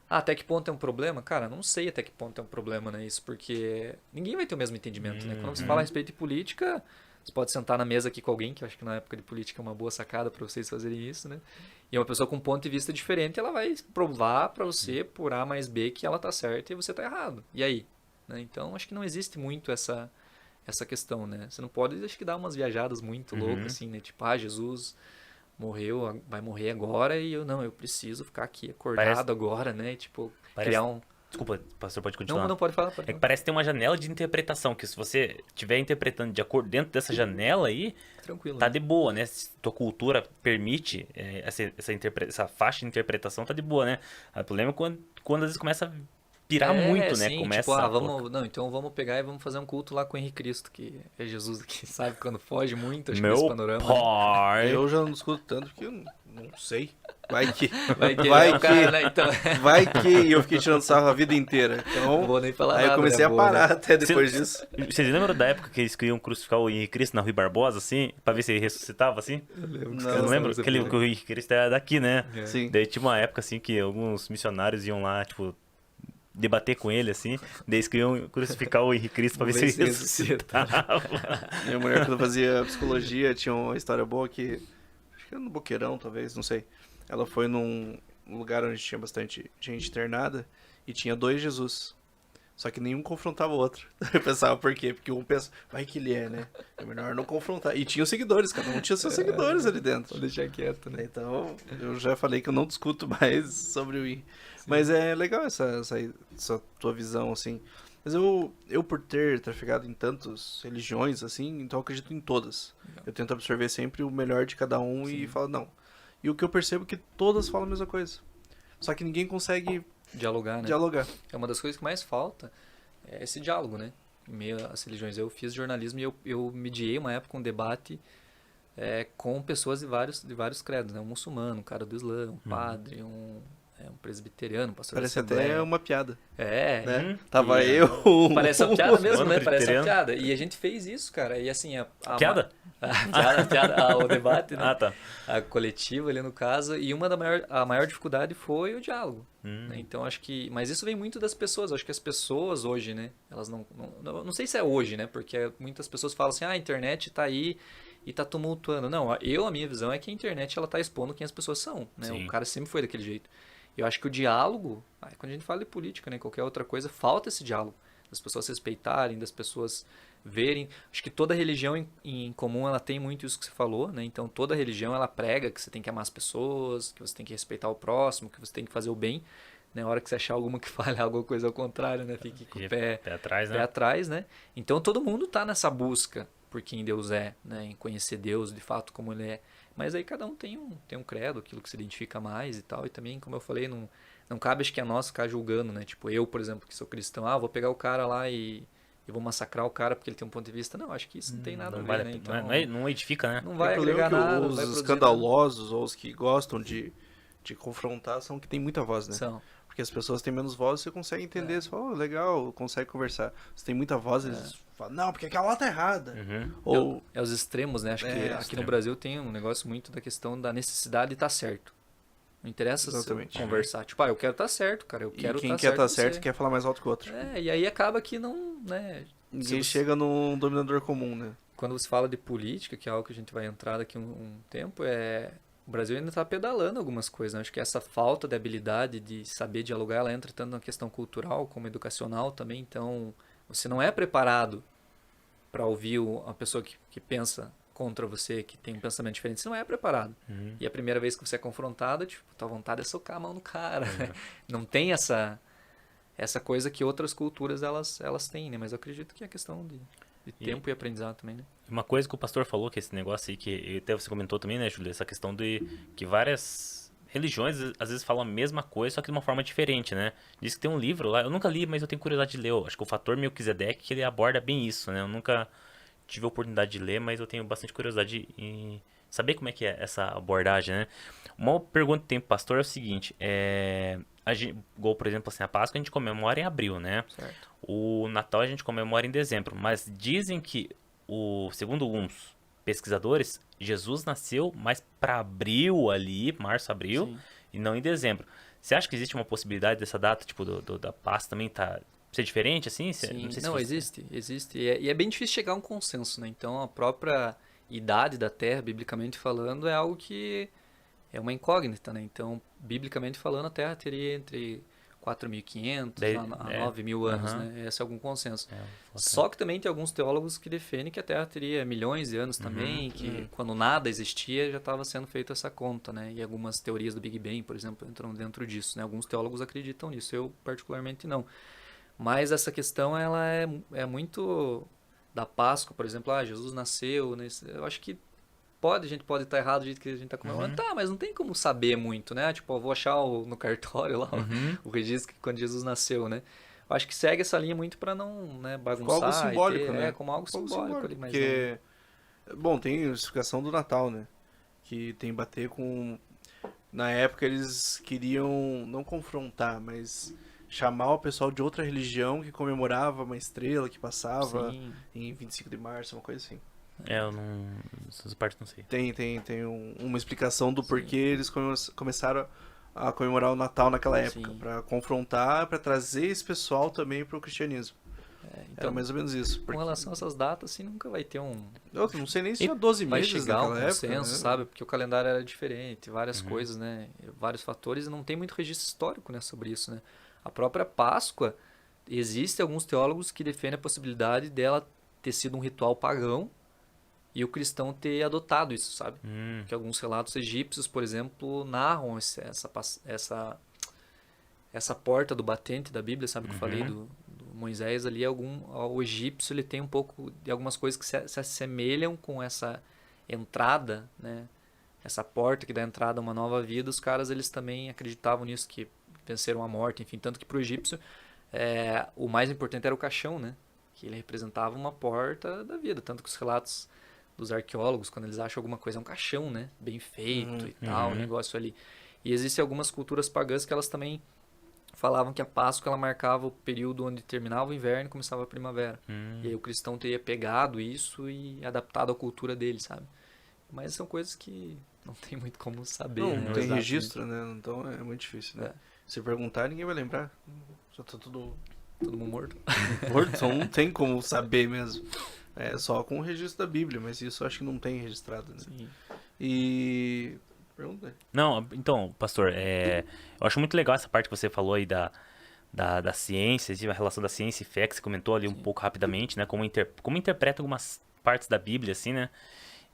até que ponto é um problema? Cara, não sei até que ponto é um problema, né? Isso, porque ninguém vai ter o mesmo entendimento, né? Quando você fala a respeito de política, você pode sentar na mesa aqui com alguém, que eu acho que na época de política é uma boa sacada para vocês fazerem isso, né? E uma pessoa com um ponto de vista diferente, ela vai provar para você, por A mais B, que ela tá certa e você tá errado. E aí? Né? Então, acho que não existe muito essa questão, né? Você não pode, acho que, dar umas viajadas muito loucas, assim, né? Tipo, Jesus morreu, vai morrer agora e eu preciso ficar aqui acordado agora, né? Tipo, criar um... Desculpa, pastor, pode continuar. Não, pode falar. É que parece ter uma janela de interpretação, que se você estiver interpretando de acordo dentro dessa janela aí, Tranquilo. tá de boa, né? Se tua cultura permite essa faixa de interpretação, tá de boa, né? O problema é quando às vezes começa a pirar muito, né? Sim, Começa tipo, então vamos pegar e vamos fazer um culto lá com o Henrique Cristo, que é Jesus aqui, sabe? Quando foge muito, acho que desse Meu panorama. pai! Eu já não escuto tanto que eu não sei. Vai que. Vai que, Vai o cara, né? Então, Vai que. E eu fiquei tirando sarro a vida inteira. Então. não vou nem falar Aí nada. eu comecei né? a parar Né? até depois disso. Vocês lembram da época que eles queriam crucificar o Henrique Cristo na Rui Barbosa, assim? Pra ver se ele ressuscitava, assim? Eu não lembro que o Henrique Cristo era daqui, né? Sim. Daí tinha uma época, assim, que alguns missionários iam lá, tipo, debater com ele, assim. Daí eles queriam crucificar o Henrique Cristo pra ver se ele ressuscitava. Minha mulher, quando fazia psicologia, tinha uma história boa que. Acho que era no Boqueirão, talvez, não sei. Ela foi num lugar onde tinha bastante gente internada e tinha 2 Jesus. Só que nenhum confrontava o outro. Eu pensava por quê? Porque um pensa, vai que ele é, né? É melhor não confrontar. E tinha os seguidores, cada um tinha seus seguidores ali dentro. Vou deixar quieto, né? Então, eu já falei que eu não discuto mais sobre o I. Mas é legal essa tua visão, assim. Mas eu por ter trafegado em tantas religiões, assim, então eu acredito em todas. Legal. Eu tento absorver sempre o melhor de cada um e falo, não. E o que eu percebo é que todas falam a mesma coisa. Só que ninguém consegue Dialogar, né? dialogar. É uma das coisas que mais falta, é esse diálogo, né? Em meio às religiões. Eu fiz jornalismo e eu mediei uma época um debate com pessoas de vários credos, né? Um muçulmano, um cara do Islã, um padre, um presbiteriano, um pastor Parece da Assembleia. até uma piada. É. Tava E- eu... Parece uma piada mesmo, né? Presbiteriano. Parece uma piada. E a gente fez isso, cara. E assim, Piada? A piada, o debate, né? Ah, tá. A coletiva ali no caso, e a maior dificuldade foi o diálogo. Né? Então acho que, mas isso vem muito das pessoas, acho que as pessoas hoje, né, elas não sei se é hoje, né, porque muitas pessoas falam assim, a internet tá aí e tá tumultuando. Não, a minha visão é que a internet ela tá expondo quem as pessoas são, né? Sim. O cara sempre foi daquele jeito. Eu acho que o diálogo, quando a gente fala de política, né, qualquer outra coisa, falta esse diálogo. Das pessoas se respeitarem, das pessoas verem. Acho que toda religião em comum, ela tem muito isso que você falou, né? Então, toda religião, ela prega que você tem que amar as pessoas, que você tem que respeitar o próximo, que você tem que fazer o bem. Na hora que você achar alguma que fale alguma coisa ao contrário, né? Fique com o pé atrás, né? pé atrás, né? Então, todo mundo tá nessa busca por quem Deus é, né? Em conhecer Deus, de fato, como Ele é. Mas aí cada um tem um credo, aquilo que se identifica mais e tal. E também, como eu falei, não cabe, acho que a nós ficar julgando, né? Tipo, eu, por exemplo, que sou cristão, vou pegar o cara lá e vou massacrar o cara porque ele tem um ponto de vista. Não, acho que isso não tem nada a ver, vale, né? Então, não edifica, né? não vai O problema agregar é que nada, não os vai produzir escandalosos ou os que gostam de confrontar são que tem muita voz, né? nada. São. Porque as pessoas têm menos voz, você consegue entender, você fala, legal, consegue conversar. Você tem muita voz, eles falam, não, porque aquela lá tá errada. Uhum. Ou, É os extremos, né? Acho que aqui extremo. no Brasil tem um negócio muito da questão da necessidade de estar certo. Não interessa se Exatamente. conversar. Tipo, eu quero estar certo, cara. Eu e quero quem estar quer certo. estar com certo você. quer falar mais alto que o outro. E aí acaba que não, né? Ninguém Se você- chega num dominador comum, né? Quando você fala de política, que é algo que a gente vai entrar daqui um tempo, o Brasil ainda está pedalando algumas coisas, né? Acho que essa falta de habilidade de saber dialogar, ela entra tanto na questão cultural como educacional também. Então, você não é preparado para ouvir uma pessoa que pensa contra você, que tem um pensamento diferente. Você não é preparado. Uhum. E a primeira vez que você é confrontado, tipo, tua vontade é socar a mão no cara. Não tem essa coisa que outras culturas elas têm, né? Mas eu acredito que é questão de tempo e aprendizado também, né? Uma coisa que o pastor falou, que esse negócio aí, que até você comentou também, né, Júlia? Essa questão de que várias religiões às vezes falam a mesma coisa, só que de uma forma diferente, né? Diz que tem um livro lá, eu nunca li, mas eu tenho curiosidade de ler. Acho que o Fator Melquisedeque, que ele aborda bem isso, né? Eu nunca tive a oportunidade de ler, mas eu tenho bastante curiosidade em saber como é que é essa abordagem, né? Uma pergunta que tem pro pastor é o seguinte, igual, por exemplo, assim, a Páscoa a gente comemora em abril, né? Certo. O Natal a gente comemora em dezembro, mas dizem que, segundo uns pesquisadores, Jesus nasceu mais para abril ali, março, abril, Sim. e não em dezembro. Você acha que existe uma possibilidade dessa data, tipo, da Páscoa também ser diferente, assim? Sim. Não sei se Não, você- existe. E é bem difícil chegar a um consenso, né? Então, a própria idade da Terra, biblicamente falando, é algo que é uma incógnita, né? Então, biblicamente falando, a Terra teria entre 4.500 a 9.000 anos, aham. né? Esse é algum consenso. É, Só que também tem alguns teólogos que defendem que a Terra teria milhões de anos também, que quando nada existia já estava sendo feita essa conta, né? E algumas teorias do Big Bang, por exemplo, entram dentro disso, né? Alguns teólogos acreditam nisso, eu particularmente não. Mas essa questão, ela é muito da Páscoa, por exemplo, Jesus nasceu, né? Eu acho que a gente pode estar errado do jeito que a gente está comemorando. Tá, mas não tem como saber muito, né? Tipo, eu vou achar no cartório lá o registro que quando Jesus nasceu, né? Eu acho que segue essa linha muito para não, né, bagunçar. Como algo simbólico, né? Como algo simbólico ali, mas porque, bom, tem a explicação do Natal, né? Que tem bater com... Na época eles queriam não confrontar, mas chamar o pessoal de outra religião que comemorava uma estrela que passava Sim. em 25 de março, uma coisa assim. eu não... Essas partes não sei. Tem uma explicação do porquê eles começaram a comemorar o Natal naquela época, Sim. para confrontar, para trazer esse pessoal também para o cristianismo. Era Então, mais ou menos isso. com Porque... relação a essas datas, assim, nunca vai ter Eu não sei nem se tinha 12 vai meses chegar naquela um época. consenso, né? sabe? Porque o calendário era diferente, várias coisas, né? Vários fatores, e não tem muito registro histórico, né, sobre isso, né? A própria Páscoa, existem alguns teólogos que defendem a possibilidade dela ter sido um ritual pagão e o cristão ter adotado isso, sabe? Que alguns relatos egípcios, por exemplo, narram essa porta do batente da Bíblia, sabe? Que eu falei do Moisés ali, o egípcio ele tem um pouco de algumas coisas que se assemelham com essa entrada, né? Essa porta que dá entrada a uma nova vida. Os caras, eles também acreditavam nisso, que venceram a morte, enfim. Tanto que para o egípcio, o mais importante era o caixão, né? Que ele representava uma porta da vida. Tanto que os relatos dos arqueólogos, quando eles acham alguma coisa, é um caixão, né? Bem feito e tal, o negócio ali. E existem algumas culturas pagãs que elas também falavam que a Páscoa ela marcava o período onde terminava o inverno e começava a primavera. E aí o cristão teria pegado isso e adaptado à cultura dele, sabe? Mas são coisas que não tem muito como saber. Não, né? não tem Exatamente. registro, né? Então é muito difícil, né? Se perguntar, ninguém vai lembrar. Já tá tudo Todo mundo morto. morto, então não tem como saber mesmo. É só com o registro da Bíblia, mas isso eu acho que não tem registrado, né? Sim. E... Pergunta. Não, então, pastor, eu acho muito legal essa parte que você falou aí da ciência, a relação da ciência e fé, que você comentou ali um pouco rapidamente, né? Como interpreta algumas partes da Bíblia, assim, né?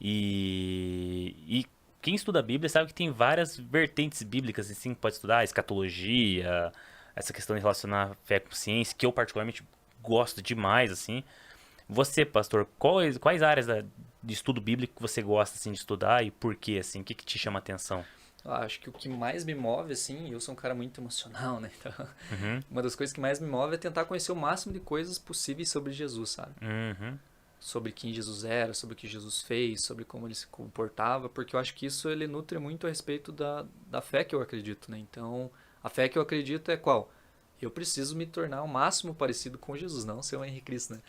E quem estuda a Bíblia sabe que tem várias vertentes bíblicas, assim, que pode estudar, escatologia, essa questão de relacionar fé com ciência, que eu particularmente gosto demais, assim. Você, pastor, quais áreas de estudo bíblico que você gosta, assim, de estudar e por quê, assim? O que te chama a atenção? Acho que o que mais me move, assim, eu sou um cara muito emocional, né? Então, Uhum, uma das coisas que mais me move é tentar conhecer o máximo de coisas possíveis sobre Jesus, sabe? uhum, Sobre quem Jesus era, sobre o que Jesus fez, sobre como ele se comportava, porque eu acho que isso ele nutre muito a respeito da fé que eu acredito, né? Então, a fé que eu acredito é qual? Eu preciso me tornar o máximo parecido com Jesus, não ser o Henrique Cristo, né?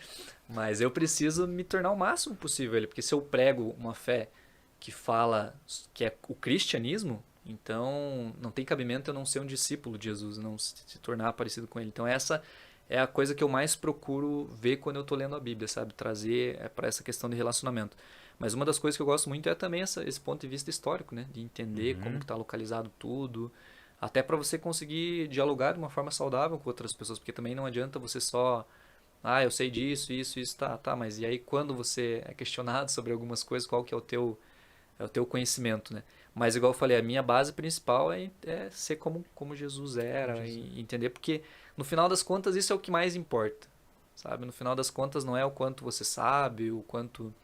Mas eu preciso me tornar o máximo possível ele, porque se eu prego uma fé que fala que é o cristianismo, então não tem cabimento eu não ser um discípulo de Jesus, não se tornar parecido com ele. Então essa é a coisa que eu mais procuro ver quando eu estou lendo a Bíblia, sabe? Trazer para essa questão de relacionamento. Mas uma das coisas que eu gosto muito é também esse ponto de vista histórico, né? De entender como que está localizado tudo, até para você conseguir dialogar de uma forma saudável com outras pessoas, porque também não adianta você só, eu sei disso, isso, tá, mas e aí quando você é questionado sobre algumas coisas, qual que é o teu conhecimento, né? Mas igual eu falei, a minha base principal é ser como Jesus era e entender, porque no final das contas isso é o que mais importa, sabe? No final das contas não é o quanto você sabe, o quanto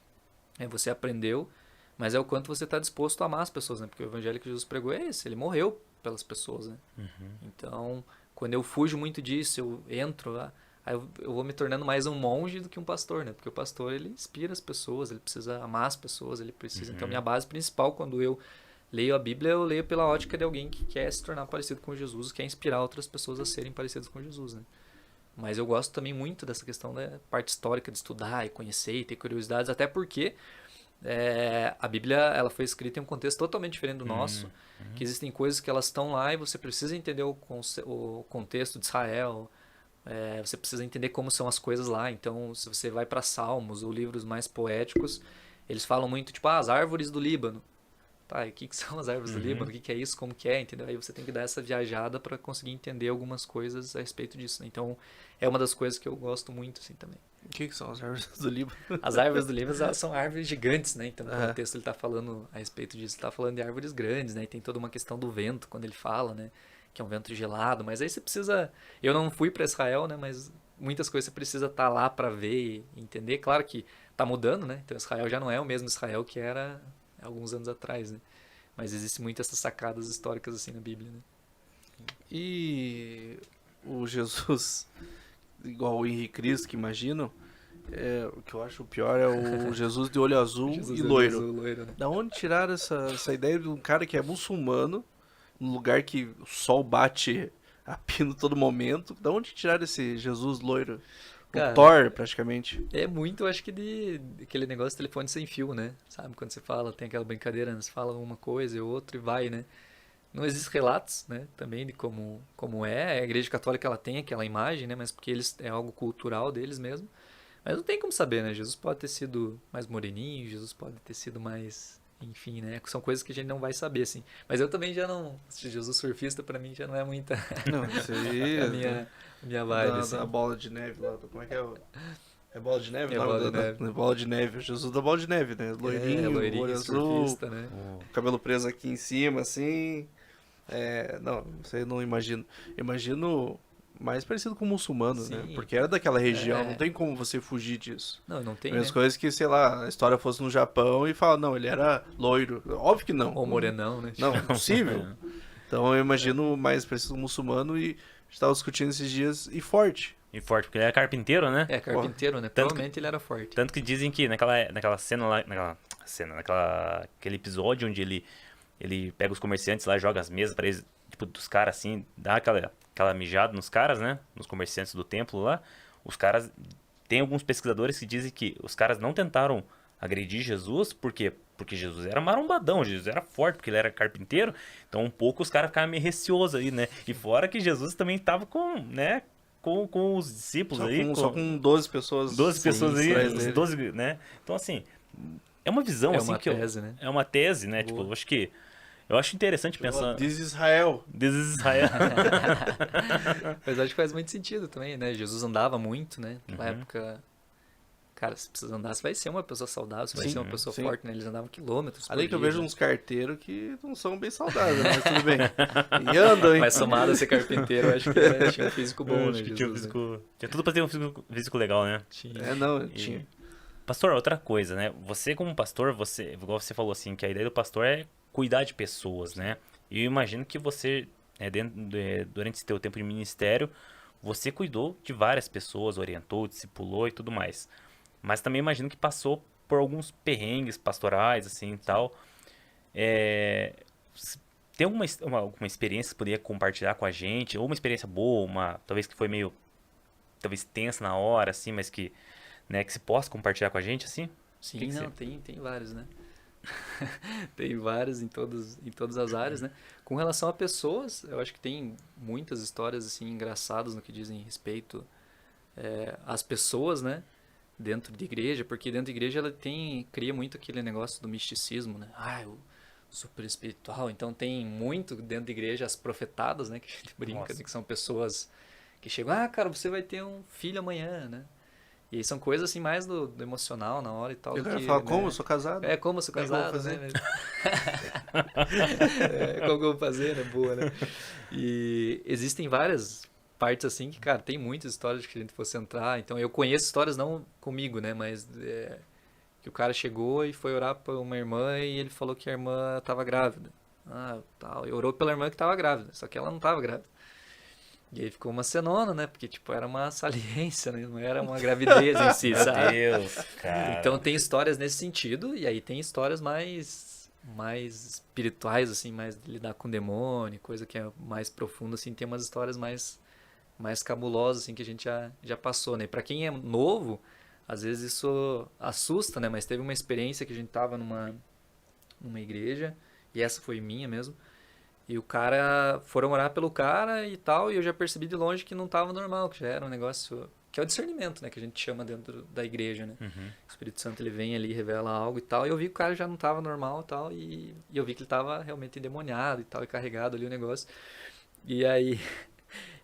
você aprendeu, mas é o quanto você está disposto a amar as pessoas, né? Porque o evangelho que Jesus pregou é esse, ele morreu pelas pessoas, né? Então, quando eu fujo muito disso, eu entro lá, aí eu vou me tornando mais um monge do que um pastor, né? Porque o pastor, ele inspira as pessoas, ele precisa amar as pessoas, ele precisa... Então, minha base principal, quando eu leio a Bíblia, eu leio pela ótica de alguém que quer se tornar parecido com Jesus, quer inspirar outras pessoas a serem parecidas com Jesus, né? Mas eu gosto também muito dessa questão da parte histórica, de estudar e conhecer e ter curiosidades, até porque a Bíblia ela foi escrita em um contexto totalmente diferente do nosso, que existem coisas que elas estão lá e você precisa entender o contexto de Israel, você precisa entender como são as coisas lá. Então, se você vai para Salmos ou livros mais poéticos, eles falam muito, tipo, as árvores do Líbano. Tá, e o que são as árvores do Líbano? O que é isso? Como que é? Entendeu? Aí você tem que dar essa viajada para conseguir entender algumas coisas a respeito disso, né? Então, é uma das coisas que eu gosto muito, assim, também. O que são as árvores do Líbano? As árvores do Líbano, elas são árvores gigantes, né? Então, no contexto ele está falando a respeito disso, ele está falando de árvores grandes, né? E tem toda uma questão do vento, quando ele fala, né? Que é um vento gelado, mas aí você precisa... Eu não fui para Israel, né? Mas muitas coisas você precisa estar lá para ver e entender. Claro que está mudando, né? Então, Israel já não é o mesmo Israel que era alguns anos atrás, né? Mas existem muitas essas sacadas históricas assim na Bíblia, né? E o Jesus, igual o Henrique Cristo, que imagino, o que eu acho pior é o Jesus de olho azul Jesus e é loiro. azul, loiro, né? Da onde tiraram essa ideia de um cara que é muçulmano, num lugar que o sol bate a pino todo momento? Da onde tiraram esse Jesus loiro? Cara, O Thor, praticamente. é muito, acho que de aquele negócio de telefone sem fio, né? Sabe, quando você fala, tem aquela brincadeira, né? Você fala uma coisa e outra e vai, né? Não existem relatos, né? Também de como é. A Igreja Católica, ela tem aquela imagem, né? Mas porque eles é algo cultural deles mesmo. Mas não tem como saber, né? Jesus pode ter sido mais moreninho, Jesus pode ter sido mais... Enfim, né? São coisas que a gente não vai saber, assim. Mas eu também já não... Jesus surfista, pra mim, já não é muita... Não, isso aí... a minha vibe, assim. Da bola de neve lá. Como é que é? É bola de neve? É Não, bola de neve. Bola de neve. Jesus da bola de neve, né? Loirinho, loirinho, olho azul, surfista, né? cabelo preso aqui em cima, assim. Não sei, eu não imagino. Imagino mais parecido com o muçulmano, né? Sim. Porque era daquela região, não tem como você fugir disso. Não tem, Mesmas né? coisas que, sei lá, a história fosse no Japão e fala, não, ele era loiro. Óbvio que não. Ou morenão, né? Não, impossível. Então eu imagino mais parecido com o muçulmano e a gente tava discutindo esses dias e forte. E forte, porque ele é carpinteiro, né? É, carpinteiro, né? Tanto Provavelmente ele era forte. Tanto que dizem que naquela cena lá, aquele episódio onde ele pega os comerciantes lá, joga as mesas pra eles, tipo, dos caras assim, dá aquela mijada nos caras, né? Nos comerciantes do templo lá. Os caras, tem alguns pesquisadores que dizem que os caras não tentaram agredir Jesus, por quê? Porque Jesus era marombadão, Jesus era forte, porque ele era carpinteiro, então um pouco os caras ficavam meio receosos aí, né? E fora que Jesus também tava com, né? com os discípulos aí. Só com 12 pessoas. 12 pessoas aí, atrás os dele. 12, né? Então, assim, é uma visão, É assim, uma que tese, né? é uma tese, né? Boa. Tipo, eu acho que... Eu acho interessante pensar... Diz Israel. This is Israel. Mas acho que faz muito sentido também, né? Jesus andava muito, né? Naquela Uhum. época, cara, se precisa andar, você vai ser uma pessoa saudável, você vai Sim, ser uma pessoa sim. forte, né? Eles andavam quilômetros Além por que eu dia, vejo né? uns carteiros que não são bem saudáveis, mas tudo bem. E andam, hein? Mas somado a ser carpinteiro, eu acho que tinha um físico bom, Eu né? acho que tinha, Jesus, né? tinha tudo pra ter um físico legal, né? Tinha. É, não, eu E- tinha. Pastor, outra coisa, né? Você como pastor, igual você falou assim, que a ideia do pastor é cuidar de pessoas, né? E eu imagino que você, durante esse teu tempo de ministério, você cuidou de várias pessoas, orientou, discipulou e tudo mais. Mas também imagino que passou por alguns perrengues pastorais, assim, e tal. Tem alguma experiência que você poderia compartilhar com a gente? Ou uma experiência boa, talvez que foi meio, talvez tensa na hora, assim, mas que, né, que se possa compartilhar com a gente, assim? Sim, que não, tem vários, né? Tem vários em todas as áreas, né? Com relação a pessoas, eu acho que tem muitas histórias, assim, engraçadas no que dizem respeito às pessoas, né? Dentro de igreja, porque dentro de igreja ela cria muito aquele negócio do misticismo, né? O super espiritual, então tem muito dentro da igreja as profetadas, né? Que a gente brinca, Nossa. né, que são pessoas que chegam, cara, você vai ter um filho amanhã, né? E aí são coisas assim mais do emocional na hora e tal. Eu do quero que, falar, né? como? Eu sou casado. Como eu sou Como é que eu vou casado, fazer? né? Como que eu vou fazer, né? Boa, né? E existem várias partes assim que, cara, tem muitas histórias que a gente fosse entrar. Então eu conheço histórias não comigo, né? Mas que o cara chegou e foi orar para uma irmã e ele falou que a irmã estava grávida. Tal. E orou pela irmã que estava grávida, só que ela não estava grávida. E aí ficou uma cenona, né? Porque, tipo, era uma saliência, né? Não era uma gravidez em si, Meu sabe? Deus, cara. Então tem histórias nesse sentido, e aí tem histórias mais espirituais, assim, mais de lidar com demônio, coisa que é mais profunda, assim, tem umas histórias mais cabulosas, assim, que a gente já passou, né? E pra quem é novo, às vezes isso assusta, né? Mas teve uma experiência que a gente tava numa igreja, e essa foi minha mesmo, e o cara, foram orar pelo cara e tal, e eu já percebi de longe que não tava normal, que já era um negócio, que é o discernimento, né, que a gente chama dentro da igreja, né. Uhum. O Espírito Santo, ele vem ali, revela algo e tal, e eu vi que o cara já não tava normal e tal, e eu vi que ele tava realmente endemoniado e tal, e carregado ali o negócio. E aí,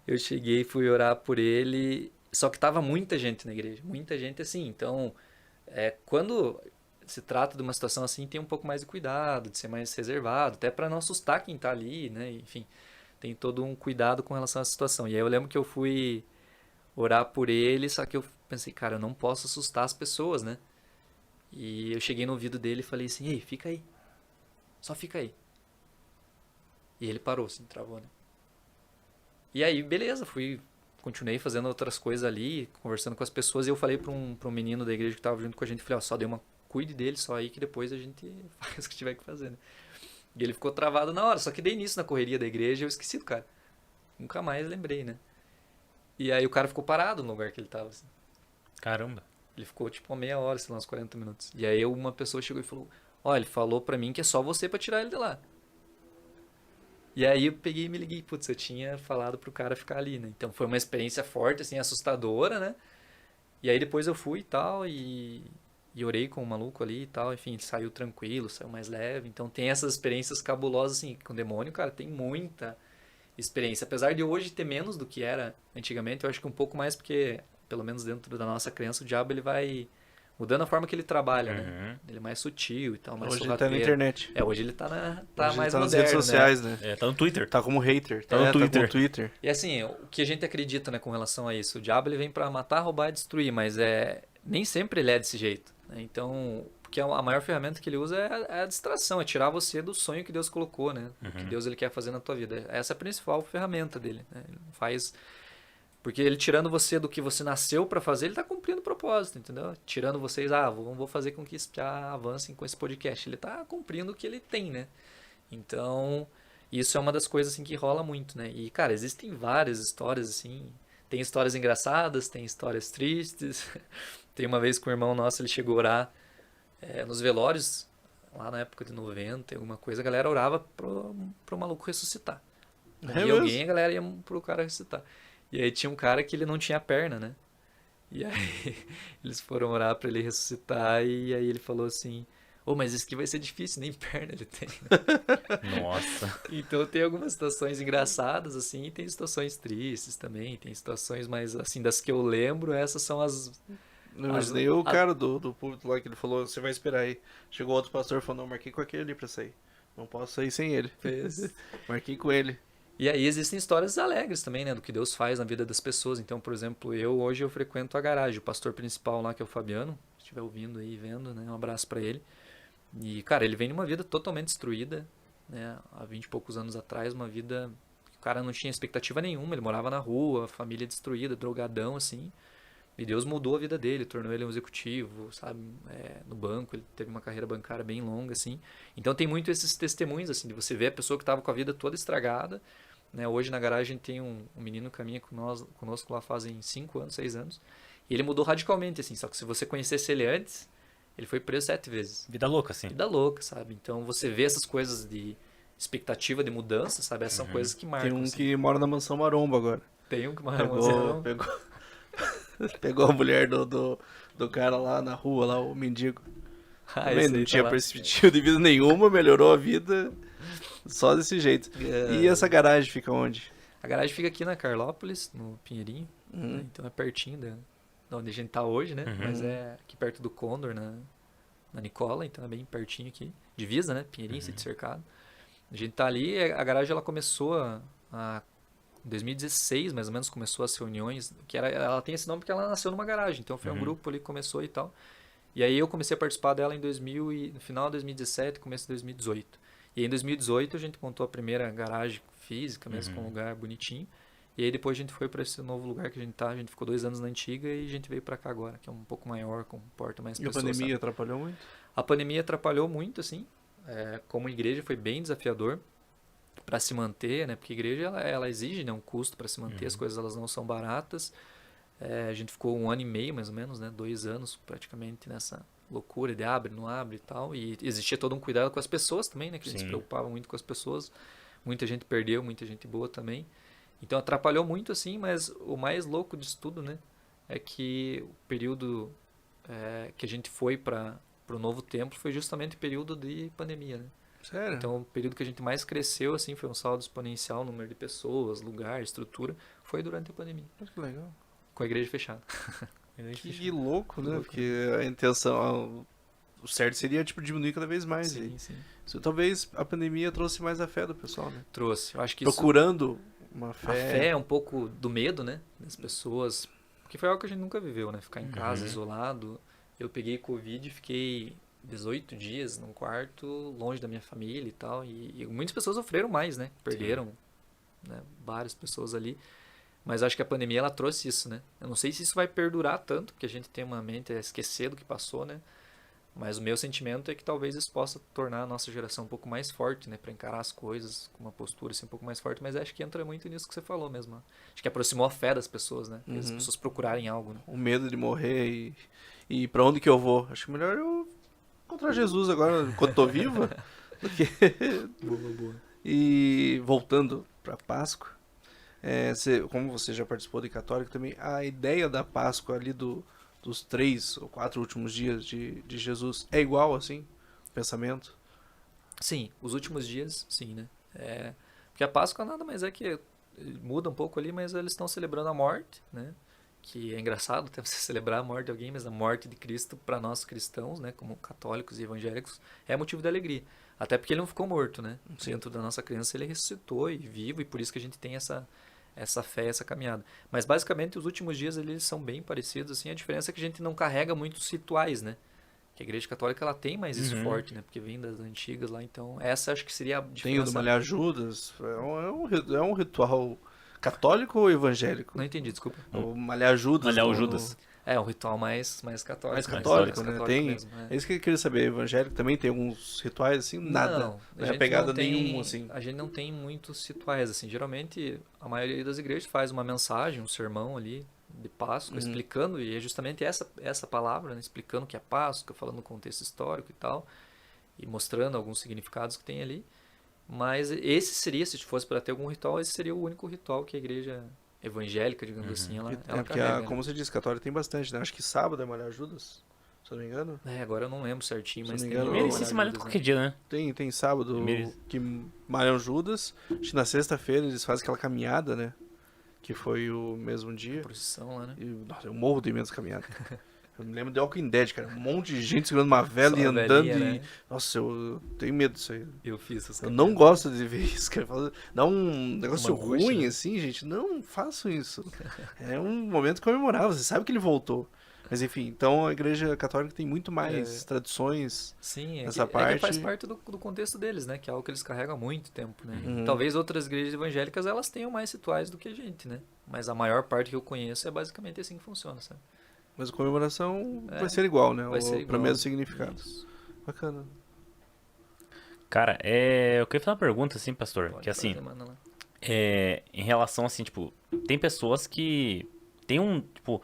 eu cheguei, fui orar por ele, só que tava muita gente na igreja, muita gente assim, então, quando se trata de uma situação assim, tem um pouco mais de cuidado, de ser mais reservado, até para não assustar quem tá ali, né? Enfim, tem todo um cuidado com relação à situação. E aí eu lembro que eu fui orar por ele, só que eu pensei, cara, eu não posso assustar as pessoas, né? E eu cheguei no ouvido dele e falei assim, ei, fica aí. Só fica aí. E ele parou, assim, travou, né? E aí, beleza, continuei fazendo outras coisas ali, conversando com as pessoas, e eu falei pra um menino da igreja que tava junto com a gente, falei, só dei uma cuide dele só aí que depois a gente faz o que tiver que fazer, né? E ele ficou travado na hora, só que dei início na correria da igreja e eu esqueci do cara. Nunca mais lembrei, né? E aí o cara ficou parado no lugar que ele tava, assim. Caramba. Ele ficou tipo uma meia hora, sei lá, uns 40 minutos. E aí uma pessoa chegou e falou, ele falou pra mim que é só você pra tirar ele de lá. E aí eu peguei e me liguei, putz, eu tinha falado pro cara ficar ali, né? Então foi uma experiência forte, assim, assustadora, né? E aí depois eu fui e tal, e orei com o maluco ali e tal, enfim, ele saiu tranquilo, saiu mais leve. Então tem essas experiências cabulosas, assim, com o demônio, cara, tem muita experiência. Apesar de hoje ter menos do que era antigamente, eu acho que um pouco mais porque, pelo menos dentro da nossa crença, o diabo ele vai mudando a forma que ele trabalha, né? Uhum. Ele é mais sutil e tal, mais Hoje ele tá na sorrateiro. internet. Hoje ele tá Hoje mais ele tá nas moderno, redes sociais, né? Tá no Twitter. Tá como hater. Tá no Tá Twitter. como Twitter. E assim, o que a gente acredita, né, com relação a isso, o diabo ele vem pra matar, roubar e destruir, mas nem sempre ele é desse jeito, né? Então, porque a maior ferramenta que ele usa é a distração, é tirar você do sonho que Deus colocou, né? O que Deus ele quer fazer na tua vida. Essa é a principal ferramenta dele, né? Ele não faz porque ele tirando você do que você nasceu pra fazer, ele tá cumprindo o propósito, entendeu? Tirando vocês, vou fazer com que já avancem com esse podcast. Ele tá cumprindo o que ele tem, né? Então, isso é uma das coisas assim que rola muito, né? E, cara, existem várias histórias assim. Tem histórias engraçadas, tem histórias tristes. Tem uma vez que o irmão nosso, ele chegou a orar nos velórios, lá na época de 90, alguma coisa, a galera orava pro maluco ressuscitar. Morria alguém, a galera ia pro cara ressuscitar. E aí tinha um cara que ele não tinha perna, né? E aí eles foram orar pra ele ressuscitar e aí ele falou assim: Ô, mas isso aqui vai ser difícil, nem perna ele tem. Nossa. Então tem algumas situações engraçadas, assim, e tem situações tristes também. Tem situações mais, assim, das que eu lembro, essas são as. Eu imaginei o cara do público lá que ele falou, você vai esperar aí. Chegou outro pastor e falou, não, marquei com aquele ali pra sair. Não posso sair sem ele. Fez. Marquei com ele. E aí existem histórias alegres também, né, do que Deus faz na vida das pessoas. Então, por exemplo, hoje eu frequento a garagem, o pastor principal lá, que é o Fabiano, se estiver ouvindo aí, vendo, né, um abraço pra ele. E, cara, ele vem de uma vida totalmente destruída, né, há 20 e poucos anos atrás, uma vida que o cara não tinha expectativa nenhuma, ele morava na rua, família destruída, drogadão, assim. E Deus mudou a vida dele, tornou ele um executivo, sabe, no banco, ele teve uma carreira bancária bem longa, assim. Então tem muito esses testemunhos, assim, de você ver a pessoa que estava com a vida toda estragada, né. Hoje na garagem tem um menino que caminha conosco lá fazem 5 anos, 6 anos, e ele mudou radicalmente, assim, só que se você conhecesse ele antes, ele foi preso 7 vezes. Vida louca, assim. Vida louca, sabe? Então você vê essas coisas de expectativa de mudança, sabe? Essas são coisas que marcam. Tem um assim. que mora na mansão maromba agora. Tem um que Pegou a mulher do cara lá na rua, lá, o mendigo. Também não tinha perspectiva de vida nenhuma, melhorou a vida só desse jeito. E essa garagem fica onde? A garagem fica aqui na Carlópolis, no Pinheirinho. Né? Então é pertinho da onde a gente tá hoje, né? Mas é aqui perto do Condor, na Nicola, então é bem pertinho aqui. Divisa, né? Pinheirinho, Sítio Cercado. A gente tá ali, a garagem ela começou em 2016, mais ou menos, começou as reuniões, ela tem esse nome porque ela nasceu numa garagem, então foi um grupo ali que começou e tal. E aí eu comecei a participar dela no final de 2017, começo de 2018. E aí em 2018 a gente montou a primeira garagem física mesmo, com um lugar bonitinho. E aí depois a gente foi para esse novo lugar que a gente tá, a gente ficou 2 anos na antiga e a gente veio para cá agora, que é um pouco maior, com porta mais pessoas. E a pandemia sabe? atrapalhou muito? A pandemia atrapalhou muito, assim, como igreja foi bem desafiador para se manter, né? Porque a igreja ela exige, né, um custo para se manter, as coisas elas não são baratas. A gente ficou 1 ano e meio, mais ou menos, né? 2 anos praticamente nessa loucura de abre, não abre e tal. E existia todo um cuidado com as pessoas também, né? Que a gente se preocupava muito com as pessoas. Muita gente perdeu, muita gente boa também. Então atrapalhou muito, assim, mas o mais louco disso tudo, né? É que o período que a gente foi para o novo templo foi justamente o período de pandemia, né? Sério? Então o período que a gente mais cresceu, assim, foi um saldo exponencial, número de pessoas, lugar, estrutura, foi durante a pandemia, Mas que legal. com a igreja fechada. Que louco, né? louco, Porque a intenção, o certo seria, tipo, diminuir cada vez mais. Sim, sim. Talvez a pandemia trouxe mais a fé do pessoal, né? Trouxe. Eu acho que Procurando uma a fé. fé é um pouco do medo, né? Das pessoas. Porque foi algo que a gente nunca viveu, né? Ficar em casa, isolado. Eu peguei Covid e fiquei 18 dias num quarto, longe da minha família e tal. E muitas pessoas sofreram mais, né? Perderam, né? Várias pessoas ali. Mas acho que a pandemia ela trouxe isso, né? Eu não sei se isso vai perdurar tanto, porque a gente tem uma mente a esquecer do que passou, né? Mas o meu sentimento é que talvez isso possa tornar a nossa geração um pouco mais forte, né? Para encarar as coisas com uma postura assim, um pouco mais forte. Mas acho que entra muito nisso que você falou mesmo. Né? Acho que aproximou a fé das pessoas, né? As pessoas procurarem algo, né? O medo de morrer e pra onde que eu vou? Acho que melhor eu encontrar Jesus agora, enquanto tô viva. Do que... Boa. E voltando pra Páscoa, como você já participou de católico também, a ideia da Páscoa ali dos 3 ou 4 últimos dias de Jesus é igual, assim, o pensamento? Sim, os últimos dias, sim, né? Porque a Páscoa nada mais é que muda um pouco ali, mas eles estão celebrando a morte, né? Que é engraçado até você celebrar a morte de alguém, mas a morte de Cristo para nós cristãos, né, como católicos e evangélicos, é motivo de alegria. Até porque ele não ficou morto, né? Sim. Dentro da nossa crença ele ressuscitou e vivo, e por isso que a gente tem essa fé, essa caminhada. Mas basicamente os últimos dias eles são bem parecidos, assim, a diferença é que a gente não carrega muitos rituais, né? Que a Igreja Católica ela tem mais isso forte, né? Porque vem das antigas lá, então essa acho que seria a diferença. Tem o do Malhar Judas, é um ritual católico ou evangélico? Não entendi, desculpa. O Malhar Judas. Malhar o Judas. É um ritual mais católico. Mais católico, né? Tem, mesmo, é isso que eu queria saber. Evangélico também tem alguns rituais assim? Nada. Não é pegada nenhuma, assim. A gente não tem muitos rituais, assim. Geralmente, a maioria das igrejas faz uma mensagem, um sermão ali de Páscoa, explicando, e é justamente essa palavra, né? Explicando o que é Páscoa, falando o contexto histórico e tal, e mostrando alguns significados que tem ali. Mas esse seria, se fosse para ter algum ritual, esse seria o único ritual que a igreja evangélica, digamos assim, ela Porque, carrega, né? como você disse, católica tem bastante, né? Acho que sábado é Maria Judas, se eu não me engano. Agora eu não lembro certinho, Se mas não me tem engano, uma Merecia se malhar Judas, qualquer dia, né? Tem sábado Merece. que malham Judas. Acho que na sexta-feira eles fazem aquela caminhada, né? Que foi o mesmo dia. Procissão lá, né? E, nossa, eu morro de medo dessa caminhada. Eu me lembro de Walking Dead, cara. Um monte de gente segurando uma vela Só e a andando velhinha, e... né? Nossa, eu tenho medo disso aí. Eu fiz essas Eu não gosto de ver isso, cara. Dá um negócio Uma angústia, ruim, né? assim, gente. Não façam isso. É um momento comemorável. Você sabe que ele voltou. Mas enfim, então a igreja católica tem muito mais tradições. Sim, Essa que parte- faz parte do contexto deles, né? Que é algo que eles carregam há muito tempo, né? Uhum. Talvez outras igrejas evangélicas elas tenham mais rituais do que a gente, né? Mas a maior parte que eu conheço é basicamente assim que funciona, sabe? Mas a comemoração É, vai ser igual, né? vai ser Para igual. mesmo significado. Isso. Bacana. Cara, eu queria fazer uma pergunta, assim, pastor. Pode Que assim, fazer, manda lá. em relação, assim, tipo, tem pessoas que tem um, tipo,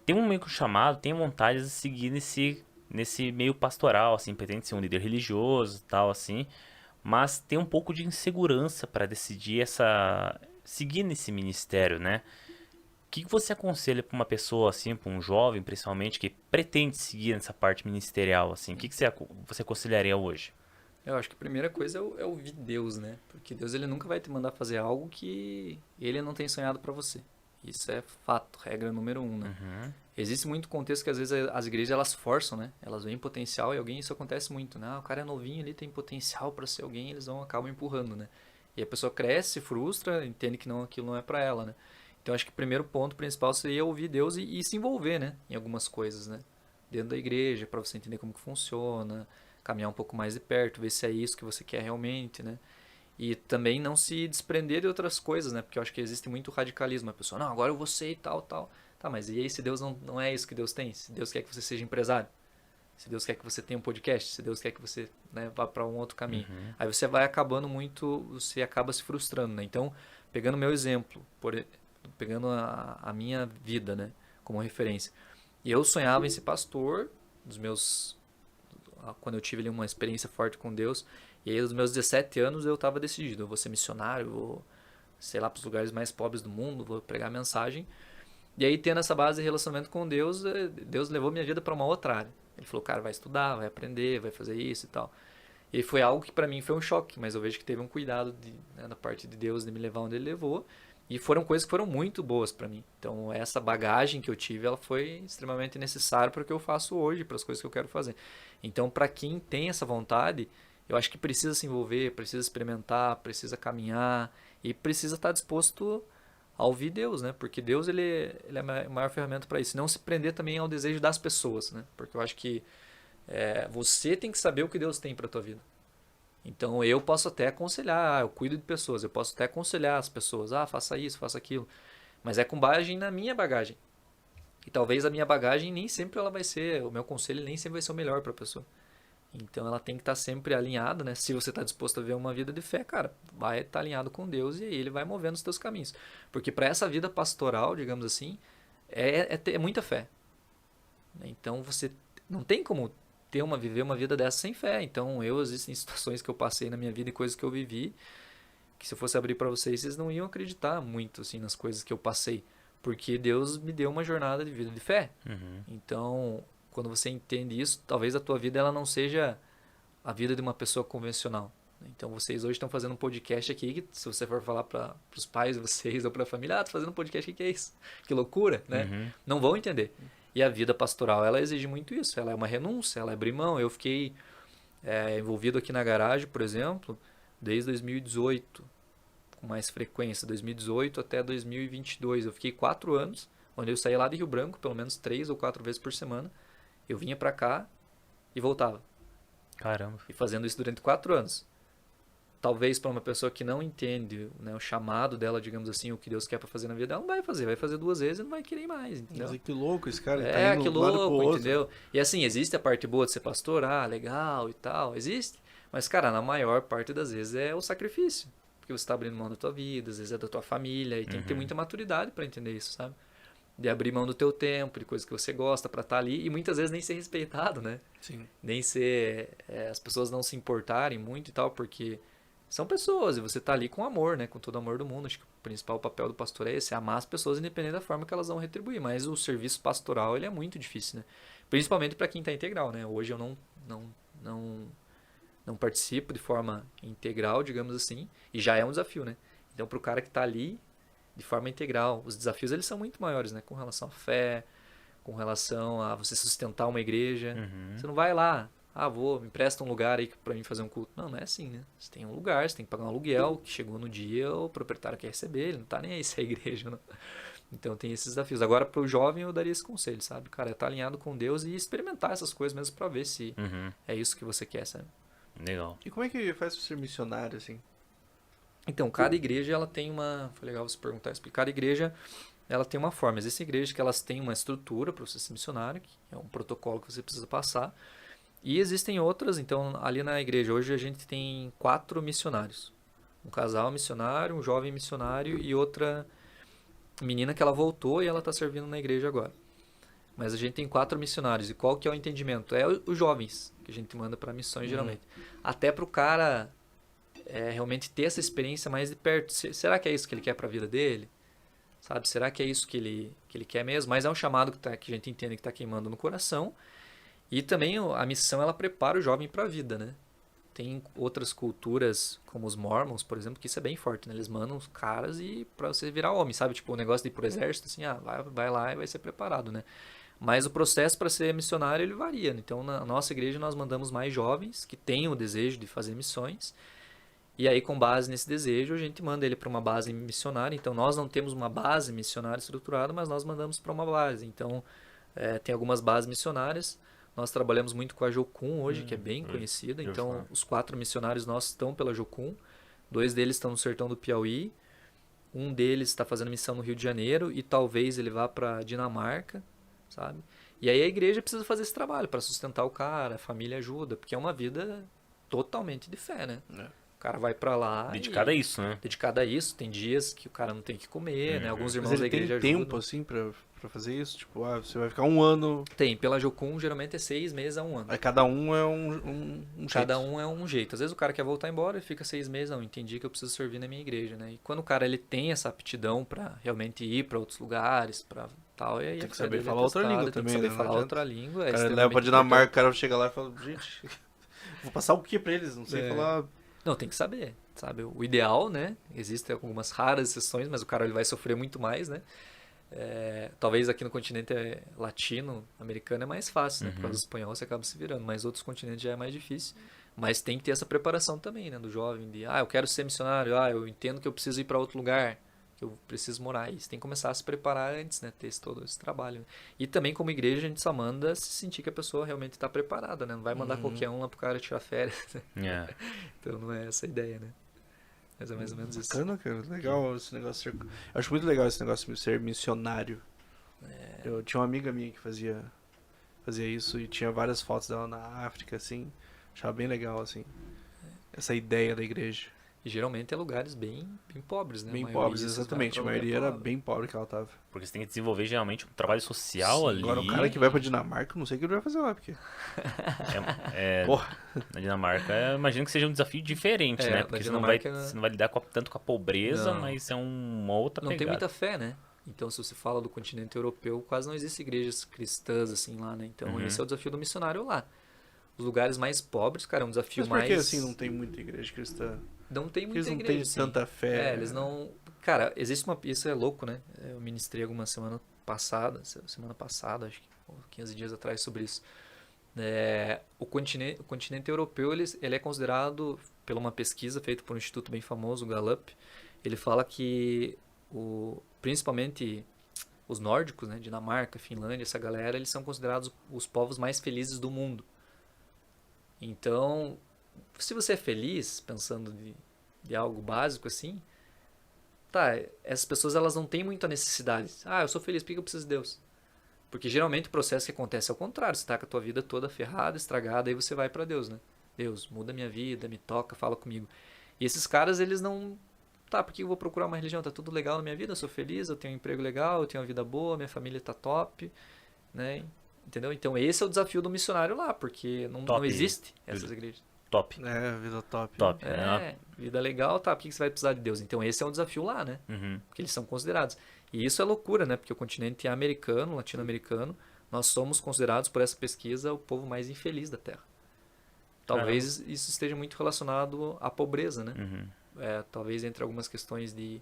tem um meio que um chamado, tem vontade de seguir nesse meio pastoral, assim, pretende ser um líder religioso e tal, assim, mas tem um pouco de insegurança para decidir seguir nesse ministério, né? O que você aconselha para uma pessoa, assim, para um jovem, principalmente, que pretende seguir nessa parte ministerial, assim? O que você aconselharia hoje? Eu acho que a primeira coisa é ouvir Deus, né? Porque Deus ele nunca vai te mandar fazer algo que ele não tem sonhado para você. Isso é fato, regra número 1, né? Uhum. Existe muito contexto que às vezes as igrejas elas forçam, né? Elas veem potencial e alguém, isso acontece muito, né? Ah, o cara é novinho ali, tem potencial para ser alguém, eles acabam empurrando, né? E a pessoa cresce, se frustra, entende que aquilo não é para ela, né? Então acho que o primeiro ponto principal seria ouvir Deus e se envolver, né? Em algumas coisas, né? Dentro da igreja, para você entender como que funciona, caminhar um pouco mais de perto, ver se é isso que você quer realmente, né? E também não se desprender de outras coisas, né? Porque eu acho que existe muito radicalismo. A pessoa, não, agora eu vou ser e tal, tal. Tá, mas e aí se Deus não é isso que Deus tem? Se Deus quer que você seja empresário? Se Deus quer que você tenha um podcast? Se Deus quer que você, né, vá para um outro caminho? Aí você vai acabando você acaba se frustrando, né? Então, pegando o meu exemplo, pegando a minha vida, né, como referência. E eu sonhava em ser pastor, quando eu tive ali uma experiência forte com Deus. E aí, aos meus 17 anos, eu estava decidido. Eu vou ser missionário, vou, sei lá, para os lugares mais pobres do mundo, vou pregar a mensagem. E aí, tendo essa base de relacionamento com Deus, Deus levou minha vida para uma outra área. Ele falou, cara, vai estudar, vai aprender, vai fazer isso e tal. E foi algo que para mim foi um choque, mas eu vejo que teve um cuidado da parte de Deus de me levar onde Ele levou. E foram coisas que foram muito boas para mim. Então, essa bagagem que eu tive, ela foi extremamente necessária para o que eu faço hoje, para as coisas que eu quero fazer. Então, para quem tem essa vontade, eu acho que precisa se envolver, precisa experimentar, precisa caminhar e precisa estar disposto a ouvir Deus, né? Porque Deus ele é a maior ferramenta para isso. Não se prender também ao desejo das pessoas, né? Porque eu acho que você tem que saber o que Deus tem para tua vida. Então eu posso até aconselhar, eu cuido de pessoas, eu posso até aconselhar as pessoas, faça isso, faça aquilo, mas é com base na minha bagagem. E talvez a minha bagagem nem sempre ela vai ser, o meu conselho nem sempre vai ser o melhor para a pessoa. Então ela tem que estar sempre alinhada, né? Se você está disposto a ver uma vida de fé, cara, vai estar alinhado com Deus e aí Ele vai movendo os teus caminhos. Porque para essa vida pastoral, digamos assim, é muita fé. Então você não tem como viver uma vida dessa sem fé. Então existem situações que eu passei na minha vida e coisas que eu vivi que se eu fosse abrir para vocês não iam acreditar muito assim nas coisas que eu passei, porque Deus me deu uma jornada de vida de fé. Então quando você entende isso, talvez a tua vida ela não seja a vida de uma pessoa convencional. Então vocês hoje estão fazendo um podcast aqui que se você for falar para os pais de vocês ou para a família, tô fazendo um podcast, o que é isso? Que loucura, né? Não vão entender. E a vida pastoral, ela exige muito isso. Ela é uma renúncia, ela é abrir mão. Eu fiquei envolvido aqui na garagem, por exemplo, desde 2018, com mais frequência, 2018 até 2022. Eu fiquei 4 anos, onde eu saía lá de Rio Branco, pelo menos 3 ou 4 vezes por semana. Eu vinha pra cá e voltava. Caramba. E fazendo isso durante 4 anos. Talvez para uma pessoa que não entende, né, o chamado dela, digamos assim, o que Deus quer para fazer na vida, ela não vai fazer 2 vezes e não vai querer ir mais, entendeu? Mas que louco esse cara, ele tá indo Que de um lado pro louco, outro. entendeu? E assim, existe a parte boa de ser pastor, legal e tal, existe. Mas, cara, na maior parte das vezes é o sacrifício. Porque você está abrindo mão da tua vida, às vezes é da tua família, e tem que ter muita maturidade para entender isso, sabe? De abrir mão do teu tempo, de coisas que você gosta para estar ali, e muitas vezes nem ser respeitado, né? Sim. Nem ser... as pessoas não se importarem muito e tal, porque São pessoas, e você tá ali com amor, né? Com todo o amor do mundo. Acho que o principal papel do pastor é esse, amar as pessoas independente da forma que elas vão retribuir. Mas o serviço pastoral, ele é muito difícil, né? Principalmente para quem tá integral, né? Hoje eu não participo de forma integral, digamos assim, e já é um desafio, né? Então, pro cara que tá ali de forma integral, os desafios eles são muito maiores, né? Com relação à fé, com relação a você sustentar uma igreja. Você não vai lá, me empresta um lugar aí pra mim fazer um culto. Não, não é assim, né? Você tem um lugar, você tem que pagar um aluguel, que chegou no dia, o proprietário quer receber, ele não tá nem aí se é igreja, não. Então tem esses desafios. Agora pro jovem eu daria esse conselho, sabe? Cara, é estar alinhado com Deus e experimentar essas coisas mesmo pra ver se é isso que você quer, sabe? Legal. E como é que faz pra ser missionário, assim? Então, cada igreja ela tem uma... Foi legal você perguntar isso. Cada igreja ela tem uma forma. Existem igrejas que elas têm uma estrutura para você ser missionário, que é um protocolo que você precisa passar. E existem outras, então ali na igreja hoje a gente tem 4 missionários. Um casal missionário, um jovem missionário e outra menina que ela voltou e ela está servindo na igreja agora. Mas a gente tem 4 missionários. E qual que é o entendimento? É os jovens que a gente manda para missões geralmente. Até para o cara realmente ter essa experiência mais de perto. Será que é isso que ele quer para a vida dele? Sabe? Será que é isso que ele quer mesmo? Mas é um chamado que a gente entende que está queimando no coração. E também a missão ela prepara o jovem para a vida, né? Tem outras culturas, como os Mormons, por exemplo, que isso é bem forte, né? Eles mandam os caras para você virar homem, sabe? Tipo, o negócio de ir pro exército, assim, vai lá e vai ser preparado, né? Mas o processo para ser missionário, ele varia. Então, na nossa igreja, nós mandamos mais jovens que tenham o desejo de fazer missões. E aí, com base nesse desejo, a gente manda ele para uma base missionária. Então, nós não temos uma base missionária estruturada, mas nós mandamos para uma base. Então, tem algumas bases missionárias. Nós trabalhamos muito com a Jocum hoje, que é bem conhecida. Então, os 4 missionários nossos estão pela Jocum. 2 deles estão no sertão do Piauí. Um deles está fazendo missão no Rio de Janeiro e talvez ele vá para Dinamarca, sabe? E aí a igreja precisa fazer esse trabalho para sustentar o cara, a família ajuda, porque é uma vida totalmente de fé, né? O cara vai para lá Dedicado a isso, né? dedicado a isso. Tem dias que o cara não tem que comer, né? Alguns irmãos Mas da ele igreja tem ajudam. tempo, assim, pra fazer isso? Tipo, você vai ficar um ano... Tem, pela Jocum geralmente é 6 meses a 1 ano. Aí cada um é um Cada jeito. um é um jeito. Às vezes o cara quer voltar embora e fica 6 meses, não, entendi que eu preciso servir na minha igreja, né? E quando o cara ele tem essa aptidão para realmente ir para outros lugares, para tal, e aí Tem a que fé saber dele é falar outra testada, língua tem que também, saber né? Não falar adianta. outra língua, O cara leva pra extremamente Dinamarca, o importante. cara chega lá e fala, gente, vou passar o que pra eles? Não sei falar... Não, tem que saber, sabe? O ideal, né? Existem algumas raras exceções, mas o cara ele vai sofrer muito mais, né? Talvez aqui no continente latino, americano é mais fácil, né? Por causa do espanhol você acaba se virando, mas outros continentes já é mais difícil. Mas tem que ter essa preparação também, né? Do jovem, de, eu quero ser missionário, eu entendo que eu preciso ir para outro lugar, que eu preciso morar. E você tem que começar a se preparar antes, né? Ter todo esse trabalho. Né? E também como igreja a gente só manda se sentir que a pessoa realmente está preparada, né? Não vai mandar qualquer um lá pro cara tirar férias. Né? Então não é essa a ideia, né? Mas é mais ou menos isso. Bacana, cara. Legal esse negócio. Eu acho muito legal esse negócio de ser missionário. Eu tinha uma amiga minha que fazia isso e tinha várias fotos dela na África, assim. Achava bem legal, assim. Essa ideia da igreja. E geralmente é lugares bem pobres, né? Bem A maioria pobres, desses exatamente. A vai pra maioria lugar era pobre. bem pobre que ela tava. Porque você tem que desenvolver geralmente um trabalho social ali. Agora o cara que vai pra Dinamarca, eu não sei o que ele vai fazer lá, porque... Porra. Na Dinamarca, eu imagino que seja um desafio diferente, né? Na Porque Dinamarca- você não vai lidar tanto com a pobreza, Não. mas é uma outra Não tem pegada. muita fé, né? Então, se você fala do continente europeu, quase não existe igrejas cristãs assim lá, né? Então, esse é o desafio do missionário lá. Os lugares mais pobres, cara, é um desafio Mas por mais... que, assim, não tem muita igreja cristã? Não tem Porque muita eles não igreja, têm assim. tanta fé. Eles não... Cara, existe uma... Isso é louco, né? Eu ministrei alguma semana passada, acho que 15 dias atrás, sobre isso. O continente europeu, ele é considerado, pela uma pesquisa feita por um instituto bem famoso, o Gallup, ele fala que principalmente os nórdicos, né, Dinamarca, Finlândia, essa galera, eles são considerados os povos mais felizes do mundo. Então, se você é feliz, pensando de algo básico assim, essas pessoas elas não têm muita necessidade. Eu sou feliz, por que eu preciso de Deus? Porque geralmente o processo que acontece é o contrário, você está com a tua vida toda ferrada, estragada, aí você vai para Deus, né? Deus, muda minha vida, me toca, fala comigo. E esses caras, eles não... por que eu vou procurar uma religião? Tá tudo legal na minha vida, eu sou feliz, eu tenho um emprego legal, eu tenho uma vida boa, minha família tá top, né? Entendeu? Então esse é o desafio do missionário lá, porque não existe essas igrejas. top. Vida top. Top. né? Vida legal, tá, por que você vai precisar de Deus? Então esse é um desafio lá, né? Uhum. Porque eles são considerados. E isso é loucura, né? Porque o continente é americano, latino-americano, nós somos considerados por essa pesquisa o povo mais infeliz da Terra. Talvez isso esteja muito relacionado à pobreza, né? Uhum. Talvez entre algumas questões de...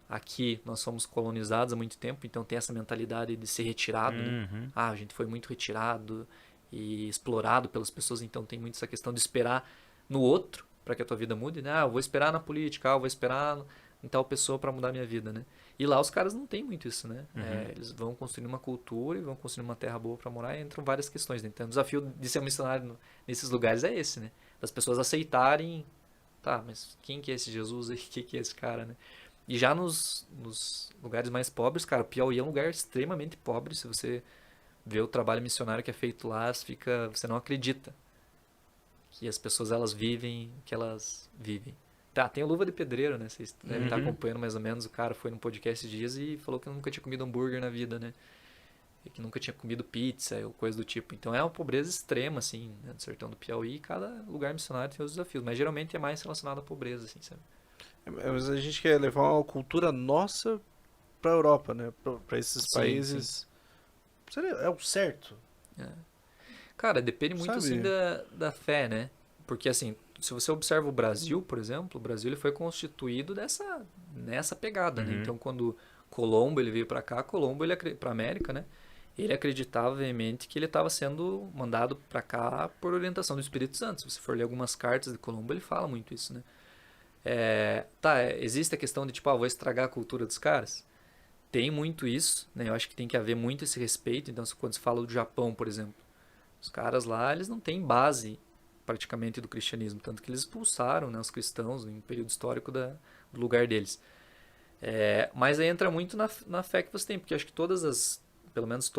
Aqui nós somos colonizados há muito tempo, então tem essa mentalidade de ser retirado, né? Uhum. A gente foi muito retirado e explorado pelas pessoas, então tem muito essa questão de esperar no outro para que a tua vida mude, né? Eu vou esperar na política, eu vou esperar em tal pessoa para mudar a minha vida, né? E lá os caras não têm muito isso, né? Eles vão construir uma cultura e vão construir uma terra boa para morar e entram várias questões, né? Então o desafio de ser um missionário nesses lugares é esse, né? Das pessoas aceitarem, tá, mas quem que é esse Jesus aí? Quem que é esse cara, né? E já nos lugares mais pobres, cara, o Piauí é um lugar extremamente pobre. Se você vê o trabalho missionário que é feito lá, você não acredita que as pessoas elas vivem o que elas vivem. Tá, tem o Luva de Pedreiro, né? Vocês devem estar acompanhando mais ou menos. O cara foi num podcast esses dias e falou que nunca tinha comido hambúrguer na vida, né? E que nunca tinha comido pizza ou coisa do tipo. Então é uma pobreza extrema, assim, né? Do sertão do Piauí. E cada lugar missionário tem os desafios. Mas geralmente é mais relacionado à pobreza, assim, sabe? Mas a gente quer levar uma cultura nossa pra Europa, né? Pra esses Sim, países. Seria, é o certo. Cara, depende muito Sabe? assim da fé, né? Porque assim, se você observa o Brasil, por exemplo, o Brasil ele foi constituído nessa pegada, né? Então quando Colombo ele veio para cá, Colombo ele para América, né? Ele acreditava veemente que ele estava sendo mandado para cá por orientação do Espírito Santo. Se você for ler algumas cartas de Colombo, ele fala muito isso, né? Existe a questão de tipo, vou estragar a cultura dos caras? Tem muito isso, né? Eu acho que tem que haver muito esse respeito. Então, quando se fala do Japão, por exemplo, os caras lá, eles não têm base praticamente do cristianismo, tanto que eles expulsaram, né, os cristãos em um período histórico do lugar deles. Mas aí entra muito na fé que você tem, porque eu acho que pelo menos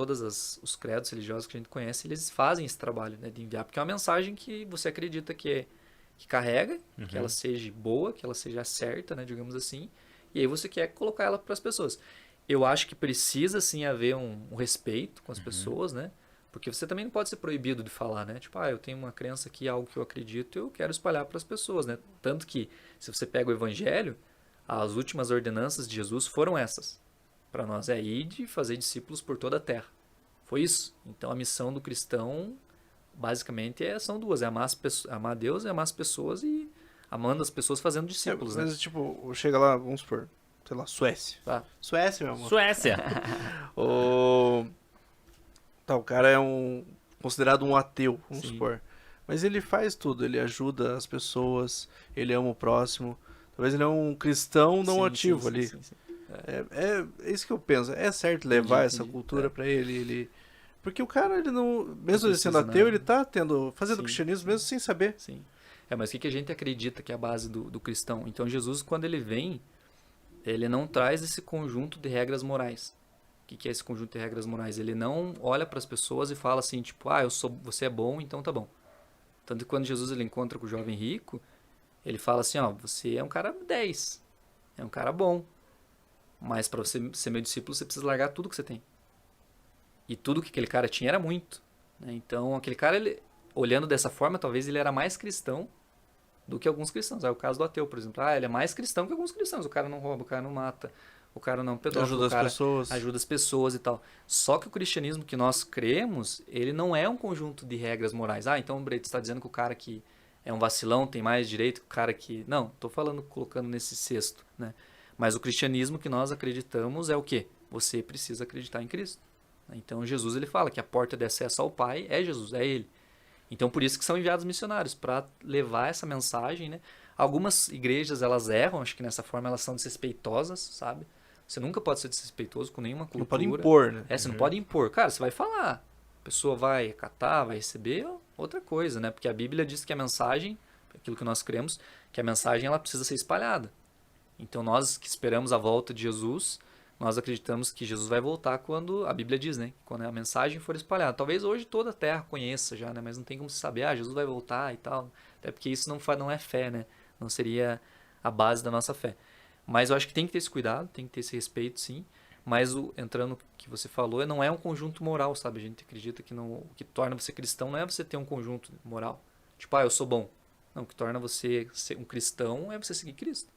os credos religiosos que a gente conhece, eles fazem esse trabalho, né, de enviar, porque é uma mensagem que você acredita que carrega, que ela seja boa, que ela seja certa, né, digamos assim, e aí você quer colocar ela para as pessoas. Eu acho que precisa sim haver um respeito com as pessoas, né? Porque você também não pode ser proibido de falar, né? Tipo, eu tenho uma crença aqui, algo que eu acredito, eu quero espalhar para as pessoas, né? Tanto que, se você pega o Evangelho, as últimas ordenanças de Jesus foram essas. Para nós é ir de fazer discípulos por toda a terra. Foi isso. Então, a missão do cristão, basicamente, são duas. É amar a Deus e amar as pessoas e amando as pessoas fazendo discípulos, né? Mas, tipo, chega lá, vamos supor, sei lá, Suécia. Tá. Suécia, meu amor. Suécia. O cara é considerado um ateu, vamos Sim. supor. Mas ele faz tudo, ele ajuda as pessoas, ele ama o próximo. Talvez ele é um cristão não Sim, ativo sim, ali. sim, sim. É isso que eu penso. É certo levar essa Entendi. cultura pra ele. Porque o cara, ele não. Mesmo ele sendo precisa, ateu, né? ele tá fazendo Sim, cristianismo sim. mesmo sem saber. Sim. Mas o que a gente acredita que é a base do cristão? Então, Jesus, quando ele vem, ele não traz esse conjunto de regras morais. O que é esse conjunto de regras morais? Ele não olha para as pessoas e fala assim, tipo, você é bom, então tá bom. Tanto que quando Jesus ele encontra com o jovem rico, ele fala assim, você é um cara 10, é um cara bom, mas para você ser meu discípulo, você precisa largar tudo que você tem. E tudo que aquele cara tinha era muito, né? Então, aquele cara, olhando dessa forma, talvez ele era mais cristão do que alguns cristãos. É o caso do ateu, por exemplo. Ele é mais cristão que alguns cristãos. O cara não rouba, o cara não mata, o cara não pedófilo, Ajuda as pessoas. ajuda as pessoas e tal. Só que o cristianismo que nós cremos, ele não é um conjunto de regras morais. Então o Breito está dizendo que o cara que é um vacilão tem mais direito que o cara que... Não, estou falando, colocando nesse cesto, né? Mas o cristianismo que nós acreditamos é o quê? Você precisa acreditar em Cristo. Então Jesus ele fala que a porta de acesso ao Pai é Jesus, é Ele. Então por isso que são enviados missionários, para levar essa mensagem, né? Algumas igrejas elas erram, acho que nessa forma elas são desrespeitosas, sabe? Você nunca pode ser desrespeitoso com nenhuma cultura. Não pode impor, né? Você não pode impor. Cara, você vai falar. A pessoa vai acatar, vai receber outra coisa, né? Porque a Bíblia diz que a mensagem, aquilo que nós cremos, que a mensagem ela precisa ser espalhada. Então nós que esperamos a volta de Jesus, nós acreditamos que Jesus vai voltar quando, a Bíblia diz, né? Quando a mensagem for espalhada. Talvez hoje toda a terra conheça já, né? Mas não tem como se saber, Jesus vai voltar e tal. Até porque isso não é fé, né? Não seria a base da nossa fé. Mas eu acho que tem que ter esse cuidado, tem que ter esse respeito, sim. Mas entrando no que você falou, não é um conjunto moral, sabe? A gente acredita que o que torna você cristão não é você ter um conjunto moral. Tipo, eu sou bom. Não, o que torna você ser um cristão é você seguir Cristo.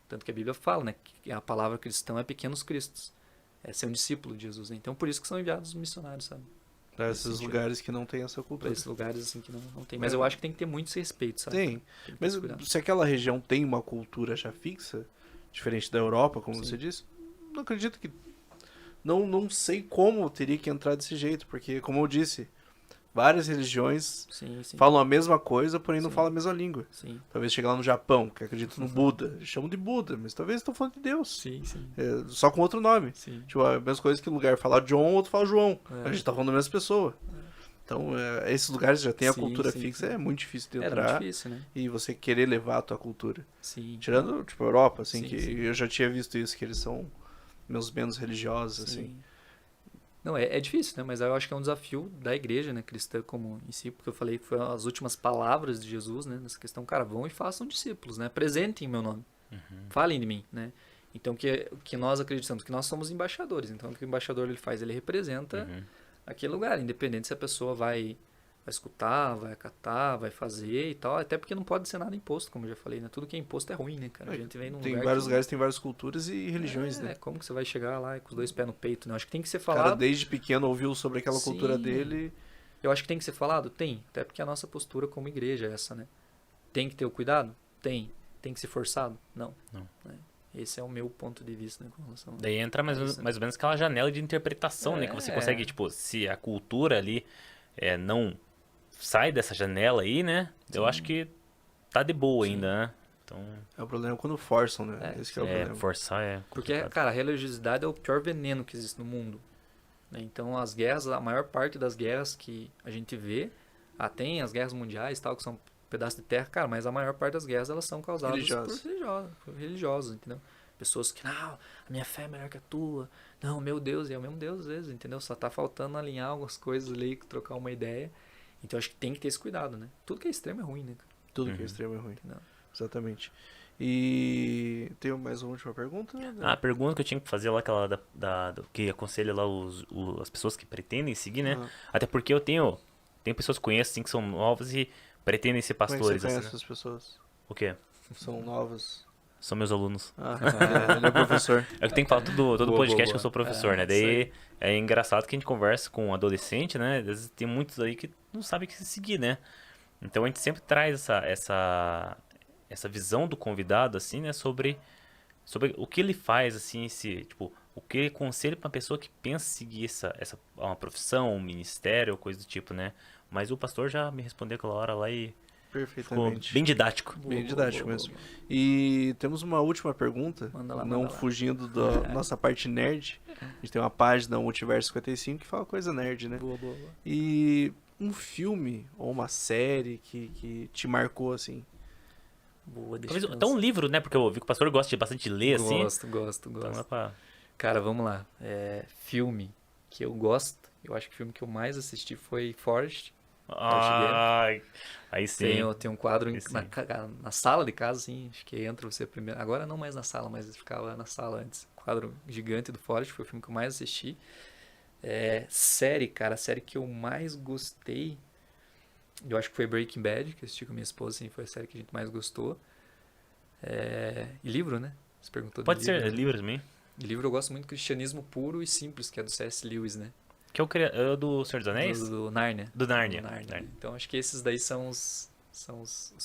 Tanto que a Bíblia fala, né, que a palavra cristão é pequenos cristos. É ser um discípulo de Jesus, né? Então por isso que são enviados os missionários, sabe? Pra Nesse esses sentido. lugares que não tem essa Para cultura. esses lugares assim que não tem. Mas eu acho que tem que ter muito esse respeito, sabe? Tem. Tem que ter Mas esse cuidado. se aquela região tem uma cultura já fixa, diferente da Europa, como Sim. você disse, não acredito que... Não sei como teria que entrar desse jeito, porque, como eu disse, várias religiões Sim, sim. falam a mesma coisa, porém não Sim. falam a mesma língua. Sim, Talvez chegar lá no Japão, que acredita no Buda, eles chamam de Buda, mas talvez estão falando de Deus, sim, sim. só com outro nome. Sim. Tipo, a mesma coisa que lugar fala John, outro fala João. É. A gente tá falando da mesma pessoa. Então, esses lugares já tem a Sim, cultura sim, fixa, sim. é muito difícil de Era entrar muito difícil, né? e você querer levar a tua cultura. Sim. Tirando, tipo, a Europa, assim, Sim, que sim. eu já tinha visto isso, que eles são menos religiosos, assim. Sim. Não, é difícil, né? Mas eu acho que é um desafio da igreja, né, cristã como em si, porque eu falei que foi as últimas palavras de Jesus, né, nessa questão, cara, vão e façam discípulos, né? Apresentem meu nome. Falem de mim, né? Então, que nós acreditamos que nós somos embaixadores. Então, o que o embaixador ele faz? Ele representa aquele lugar, independente se a pessoa vai escutar, vai acatar, vai fazer e tal. Até porque não pode ser nada imposto, como eu já falei, né? Tudo que é imposto é ruim, né, cara? A gente vem num Tem lugar vários que... lugares, tem várias culturas e religiões, né? Como que você vai chegar lá com os dois pés no peito, né? Eu acho que tem que ser O cara falado. desde pequeno ouviu sobre aquela cultura Sim. dele. Eu acho que tem que ser falado? Tem. Até porque a nossa postura como igreja é essa, né? Tem que ter o cuidado? Tem. Tem que ser forçado? Não. Não. Né? Esse é o meu ponto de vista, né, com relação Daí entra mais, isso, né? mais ou menos aquela janela de interpretação, né? Que você consegue, tipo, se a cultura ali não sai dessa janela aí, né? Eu acho que tá de boa Sim. ainda, né? Então, É o problema quando forçam, né? Esse que é o problema. forçar é Porque, complicado. cara, a religiosidade é o pior veneno que existe no mundo. Né? Então, as guerras, a maior parte das guerras que a gente vê, tem as guerras mundiais, tal, que são pedaços de terra, cara, mas a maior parte das guerras, elas são causadas por religiosos, entendeu? Pessoas que, não, a minha fé é melhor que a tua, não, meu Deus, e é o mesmo Deus às vezes, entendeu? Só tá faltando alinhar algumas coisas ali, trocar uma ideia. Então, acho que tem que ter esse cuidado, né? Tudo que é extremo é ruim, né, cara? Tudo que é extremo é ruim. Entendeu? Exatamente. E tem mais uma última pergunta? A pergunta que eu tinha que fazer lá, aquela do que aconselha lá as pessoas que pretendem seguir, né? Ah. Até porque eu tenho pessoas que conheço, assim, que são novas e pretendem ser Como é que pastores, você assim, conhece né? as pessoas? O quê? São novas. São meus alunos. Ele é professor. É que tem que falar todo Boa, podcast boa, que eu sou boa. professor, né? Isso Daí aí. é engraçado que a gente conversa com um adolescente, né? Às vezes tem muitos aí que não sabem o que seguir, né? Então a gente sempre traz essa visão do convidado, assim, né? Sobre o que ele faz, assim, tipo, o que ele aconselha pra uma pessoa que pensa em seguir uma profissão, um ministério, coisa do tipo, né? Mas o pastor já me respondeu aquela hora lá e ficou Perfeitamente. bem didático. Bem didático mesmo. boa. E temos uma última pergunta, Manda lá, não manda lá. fugindo da nossa parte nerd. A gente tem uma página, Multiverso 55, que fala coisa nerd, né? Boa. E um filme ou uma série que te marcou, assim? Boa, deixa Talvez eu até um pensar. livro, né? Porque eu vi que o pastor gosta de bastante ler, assim. Gosto. Então dá pra... Cara, vamos lá. Filme que eu gosto. Eu acho que o filme que eu mais assisti foi Forrest. Ai, aí sim. Tem um quadro Esse sim. na sala de casa, assim. Acho que entra você primeiro. Agora não mais na sala, mas ficava na sala antes. Quadro gigante do Forrest. Foi o filme que eu mais assisti. Série, cara. A série que eu mais gostei. Eu acho que foi Breaking Bad, que eu assisti com minha esposa, assim. Foi a série que a gente mais gostou. E livro, né? Você perguntou de Pode ser livro, né? livro também. E livro eu gosto muito do Cristianismo Puro e Simples, que é do C.S. Lewis, né? Que é o do Senhor dos Anéis? Do Nárnia. Do Nárnia. Né? Então acho que esses daí são os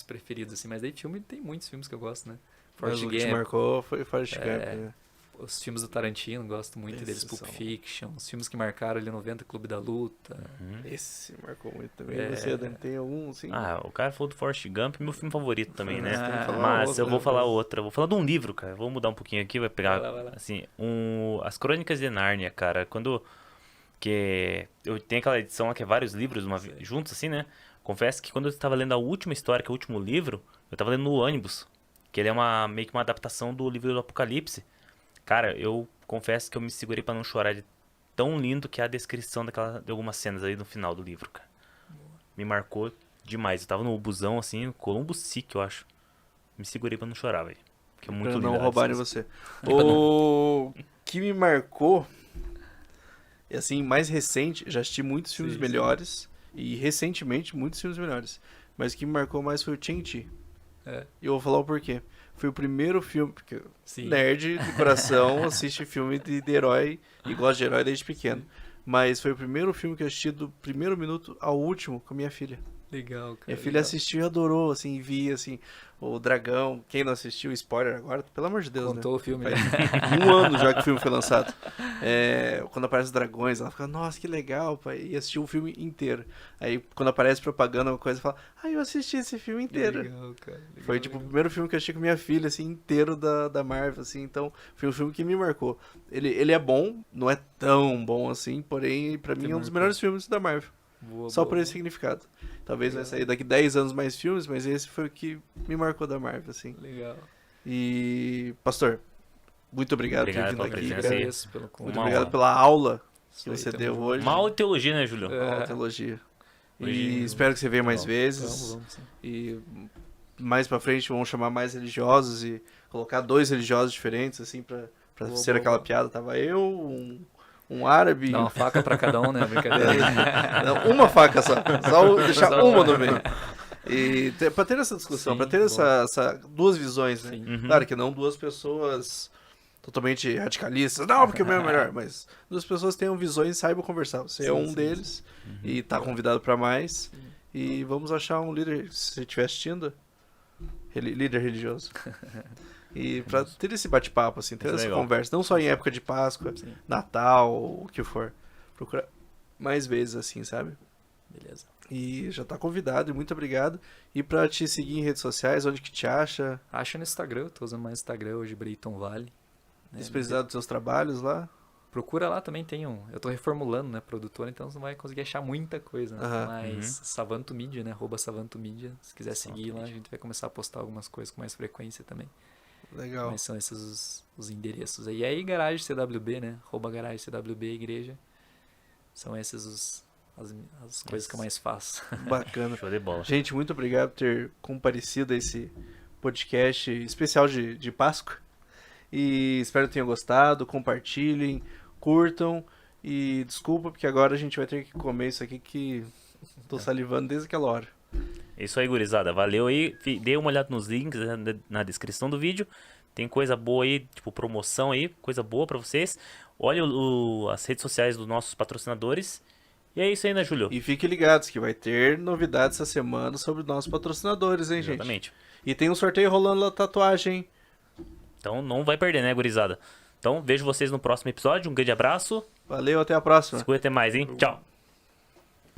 preferidos, assim. Mas daí filme tem muitos filmes que eu gosto, né? Mas Forrest o que te Gump, marcou foi Forrest Gump, né? os filmes do Tarantino, gosto muito Esses deles. Pulp são- Fiction, os filmes que marcaram ali 90, Clube da Luta. Esse marcou muito também. Você, Dan, tem algum, assim? O cara falou do Forrest Gump, meu filme favorito também, né? Você tem que falar Mas outro, eu vou né? falar outra. Eu vou falar de um livro, cara. Vou mudar um pouquinho aqui, vai pegar, Vai lá. assim, As Crônicas de Nárnia, cara. Que eu tenho aquela edição lá que é vários livros juntos, assim, né? Confesso que quando eu estava lendo a última história, que é o último livro, eu estava lendo no ônibus. Que ele é meio que uma adaptação do livro do Apocalipse. Cara, eu confesso que eu me segurei pra não chorar de tão lindo que é a descrição de algumas cenas aí no final do livro, cara. Me marcou demais. Eu tava no busão, assim, Colombo Sick, eu acho. Me segurei pra não chorar, velho. Porque é muito Pra lindo. não a roubarem descrição. você. O que me marcou, e assim, mais recente, já assisti muitos filmes Sim. melhores, e recentemente muitos filmes melhores. mas o que me marcou mais foi o Shang-Chi. É. E eu vou falar o porquê. Foi o primeiro filme, porque Sim. nerd de coração assiste filme de herói e gosta de herói desde pequeno. Mas foi o primeiro filme que eu assisti do primeiro minuto ao último com a minha filha. Legal, cara. Minha filha legal. assistiu e adorou, assim, via, assim, o dragão. Quem não assistiu, spoiler agora, pelo amor de Deus, Contou o filme. né? né? Faz um ano já que o filme foi lançado. Quando aparecem os dragões, ela fica, nossa, que legal, pai. E assistiu o filme inteiro. Aí, quando aparece propaganda, uma coisa, fala, eu assisti esse filme inteiro. Legal, cara. Legal, Foi, tipo, o legal. primeiro filme que eu assisti com minha filha, assim, inteiro da Marvel, assim. Então, foi um filme que me marcou. Ele é bom, não é tão bom assim, porém, pra mim, é um dos marcou. melhores filmes da Marvel. Boa, Só boa, por esse boa. significado. Talvez vai Legal. sair daqui 10 anos mais filmes, mas esse foi o que me marcou da Marvel, assim. Legal. E, pastor, muito obrigado, Obrigado por ter pela vindo aqui, presença. cara. Agradeço pelo Muito convite. Uma obrigado honra. pela aula que Isso aí, você tamo deu junto. hoje. Mal teologia, né, Júlio? É. Aula teologia. Hoje- E espero que você venha mais Bom, vezes. Vamos, sim. E mais pra frente vamos chamar mais religiosos e colocar 2 religiosos diferentes, assim, pra Boa, ser boa, aquela boa. piada. Tava eu, um árabe. Dá uma faca pra cada um, né? Brincadeira. Não, uma faca só. Deixar Só uma uma. no meio. E pra ter essa discussão, Sim, pra ter bom. essa duas visões, né? Sim. Uhum. Claro que não duas pessoas totalmente radicalistas, não, porque o meu é melhor, mas duas pessoas tenham visões e saibam conversar. Você é Sim, um sim, deles e tá convidado pra mais. Sim. E vamos achar um líder, se você estiver assistindo, líder religioso. E pra ter esse bate-papo, assim, ter Isso é essa legal. conversa, não só em época de Páscoa, Sim. Natal, o que for. Procura mais vezes, assim, sabe? Beleza. E já tá convidado, e muito obrigado. E pra te seguir em redes sociais, onde que te acha? Acha no Instagram, eu tô usando mais Instagram hoje, Brayton Vale. né? Se precisar dos seus trabalhos lá. Procura lá também, tem um. Eu tô reformulando, né, produtor, então você não vai conseguir achar muita coisa, né? Aham. Mas Savanto Mídia, né? @Savanto Mídia. Se quiser Savanto seguir lá, a Mídia. gente vai começar a postar algumas coisas com mais frequência também. Legal. Mas são esses os endereços aí. E aí, Garagem CWB, né? @Garagem CWB Igreja. São esses as coisas que eu mais faço. Bacana. Show de bola. Gente, muito obrigado por ter comparecido a esse podcast especial de Páscoa. E espero que tenham gostado. Compartilhem, curtam. E desculpa, porque agora a gente vai ter que comer isso aqui que tô salivando desde aquela hora. É isso aí, gurizada. Valeu aí. Dê uma olhada nos links na descrição do vídeo. Tem coisa boa aí, tipo promoção aí, coisa boa pra vocês. Olha as redes sociais dos nossos patrocinadores. E é isso aí, né, Júlio? E fiquem ligados que vai ter novidades essa semana sobre nossos patrocinadores, hein, gente? Exatamente. E tem um sorteio rolando lá, tatuagem, hein? Então não vai perder, né, gurizada? Então vejo vocês no próximo episódio. Um grande abraço. Valeu, até a próxima. Se cuida, até mais, hein? Tchau.